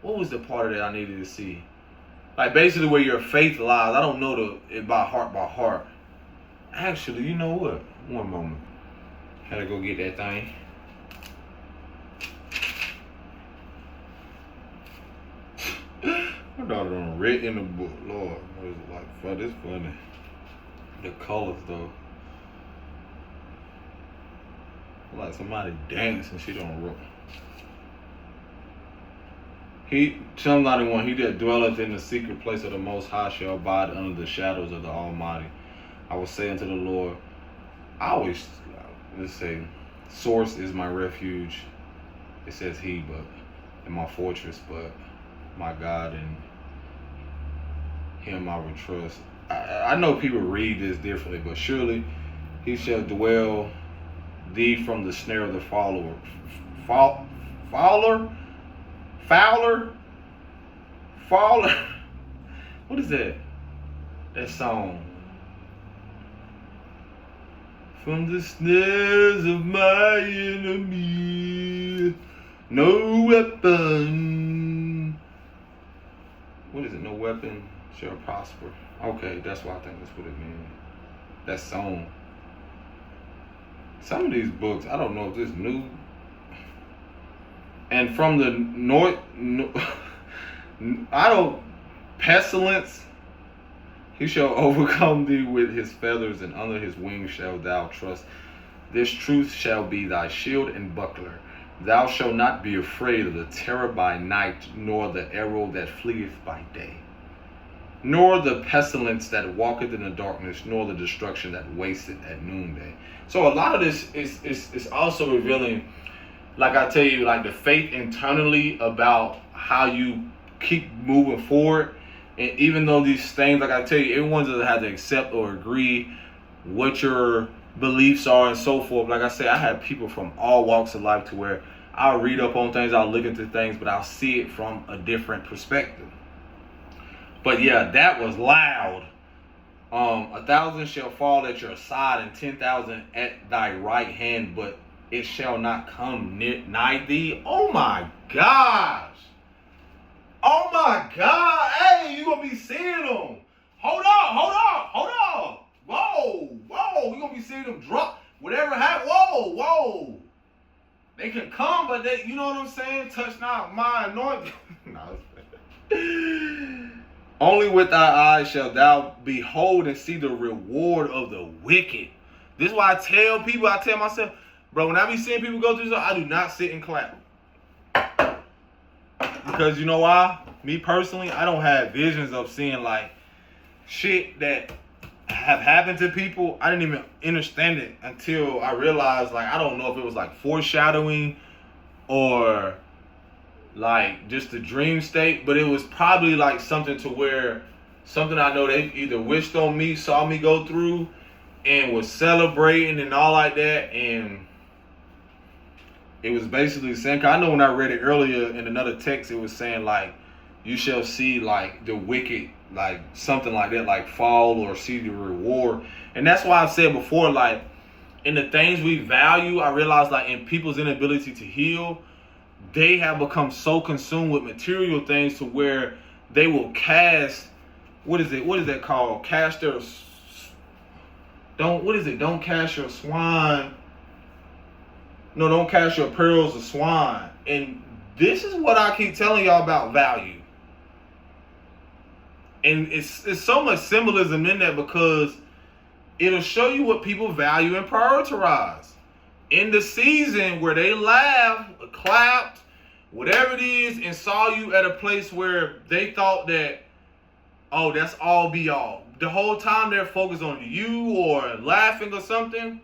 what was the part of that I needed to see? Like basically where your faith lies. I don't know it by heart. Actually, you know what? One moment. Had to go get that thing. My daughter done read in the book. Lord, what is it like? Fuck, this funny. The colors though. Like somebody dancing, she don't roll. Psalm 91, he that dwelleth in the secret place of the Most High shall abide under the shadows of the Almighty. I will say unto the Lord, I always, let's say, source is my refuge. It says he, but, and my fortress, but my God, and him I will trust. I know people read this differently, but surely he shall dwell thee from the snare of the fowler. What is that? That song. From the snares of my enemy, no weapon. What is it? No weapon shall prosper. Okay, that's what I think that's what it means. That song. Some of these books, I don't know if this new. And from the north, pestilence, he shall overcome thee with his feathers, and under his wings shalt thou trust. This truth shall be thy shield and buckler. Thou shalt not be afraid of the terror by night, nor the arrow that fleeth by day, nor the pestilence that walketh in the darkness, nor the destruction that wasteth at noonday. So a lot of this is also revealing, like I tell you, like the faith internally about how you keep moving forward. And even though these things, like I tell you, everyone doesn't have to accept or agree what your beliefs are and so forth. Like I say, I have people from all walks of life to where I'll read up on things, I'll look into things, but I'll see it from a different perspective. But yeah, that was loud. 1,000 shall fall at your side and 10,000 at thy right hand, but it shall not come nigh thee. Oh my gosh. Oh my God. Hey, you gonna be seeing them. Hold on. Whoa. We gonna be seeing them drop. Whatever happened. Whoa. They can come, but they, you know what I'm saying? Touch not my anointing. Only with thy eyes shall thou behold and see the reward of the wicked. This is why I tell myself, bro, when I be seeing people go through stuff, I do not sit and clap. Because you know why? Me personally, I don't have visions of seeing like shit that have happened to people. I didn't even understand it until I realized, like, I don't know if it was like foreshadowing or like just a dream state, but it was probably like something to where something I know they either wished on me, saw me go through, and was celebrating and all like that. And it was basically saying, I know when I read it earlier in another text, it was saying like, you shall see like the wicked, like something like that, like fall or see the reward. And that's why I said before, like, in the things we value, I realize like in people's inability to heal, they have become so consumed with material things to where they will cast, what is that called? Cast their, don't cast your swine. No, don't cast your pearls to swine. And this is what I keep telling y'all about value. And it's so much symbolism in that, because it'll show you what people value and prioritize. In the season where they laughed, clapped, whatever it is, and saw you at a place where they thought that, oh, that's all be all. The whole time they're focused on you or laughing or something,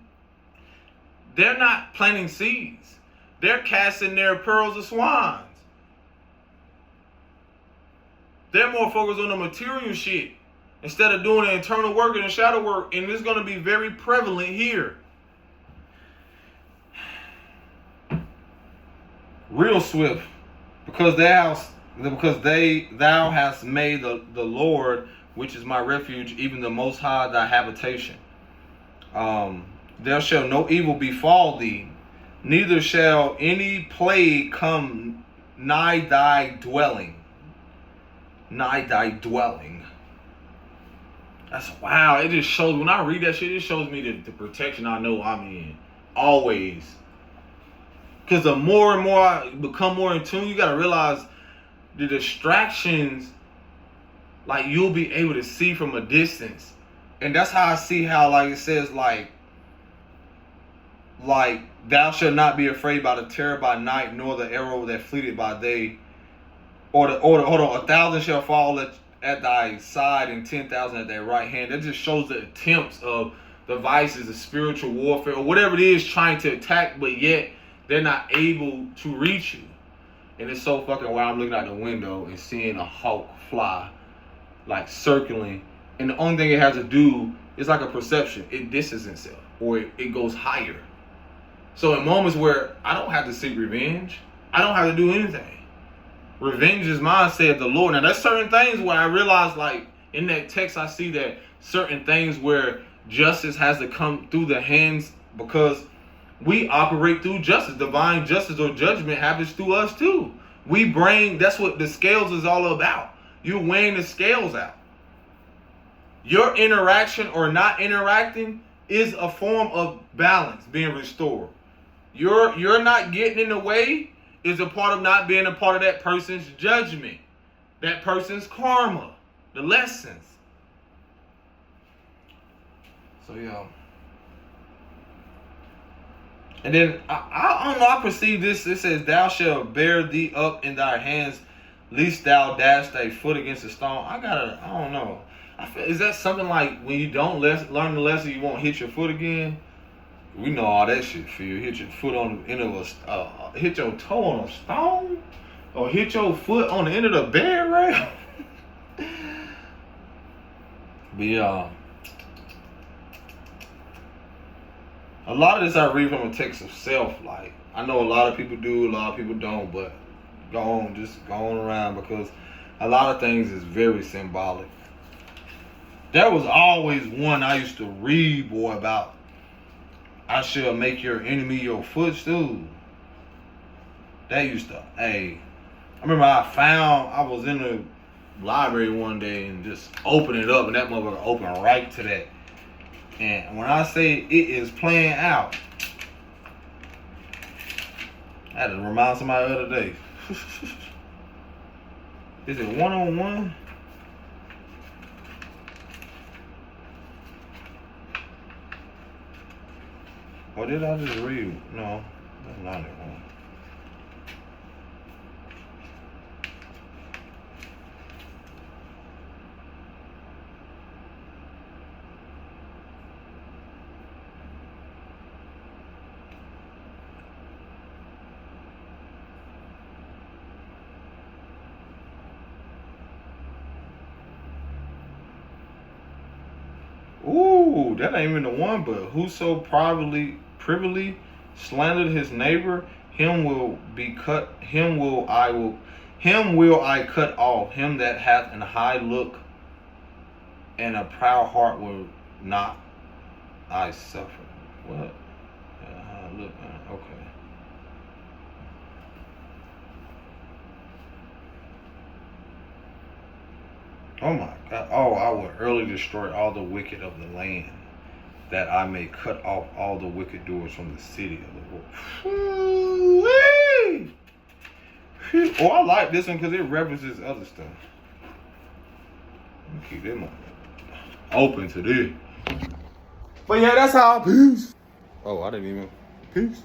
they're not planting seeds. They're casting their pearls of swines. They're more focused on the material shit instead of doing the internal work and the shadow work. And it's going to be very prevalent here. Real swift. Because thou hast made the Lord, which is my refuge, even the Most High, thy habitation. There shall no evil befall thee, neither shall any plague come nigh thy dwelling. Nigh thy dwelling. That's wow. It just shows, when I read that shit, it shows me the protection I know I'm in. Always. Because the more and more I become more in tune, you got to realize the distractions, like, you'll be able to see from a distance. And that's how I see how, like, it says, like thou shalt not be afraid by the terror by night, nor the arrow that fleeteth by day, or 1,000 shall fall at thy side and 10,000 at thy right hand. That just shows the attempts of the vices of spiritual warfare or whatever it is trying to attack, but yet they're not able to reach you. And it's so fucking wild. I'm looking out the window and seeing a hawk fly, like circling, and the only thing it has to do is like a perception. It distances itself, or it goes higher. So in moments where I don't have to seek revenge, I don't have to do anything. Revenge is mine, saith the Lord. Now, there's certain things where I realize, like, in that text, I see that certain things where justice has to come through the hands, because we operate through justice. Divine justice or judgment happens through us too. That's what the scales is all about. You're weighing the scales out. Your interaction or not interacting is a form of balance being restored. You're not getting in the way is a part of not being a part of that person's judgment, that person's karma, the lessons. So yeah. And then I don't know, I perceive this. It says, thou shalt bear thee up in thy hands, lest thou dash thy foot against a stone. I don't know. Is that something like when you don't learn the lesson, you won't hit your foot again? We know all that shit for you. Hit your foot on the end of hit your toe on a stone, or hit your foot on the end of the bed rail. But yeah, a lot of this I read from a text of self. Like, I know a lot of people do, a lot of people don't, but just go on around, because a lot of things is very symbolic. There was always one I used to read, boy, about I shall make your enemy your footstool. That used to, I remember I was in the library one day and just opened it up, and that motherfucker opened right to that. And when I say it is playing out, I had to remind somebody the other day. Is it one-on-one? Or did I just read? No, that's not it one. Ooh, that ain't even the one. But whoso privily slandered his neighbor, him will I cut off. Him that hath an high look and a proud heart will not I suffer. What? Look, man. Okay. Oh my God. Oh, I will early destroy all the wicked of the land, that I may cut off all the wicked doers from the city of the Lord. Ooh-wee. Oh, I like this one because it references other stuff. Let me keep them open to this. But yeah, that's how. Peace. Oh, I didn't even. Peace.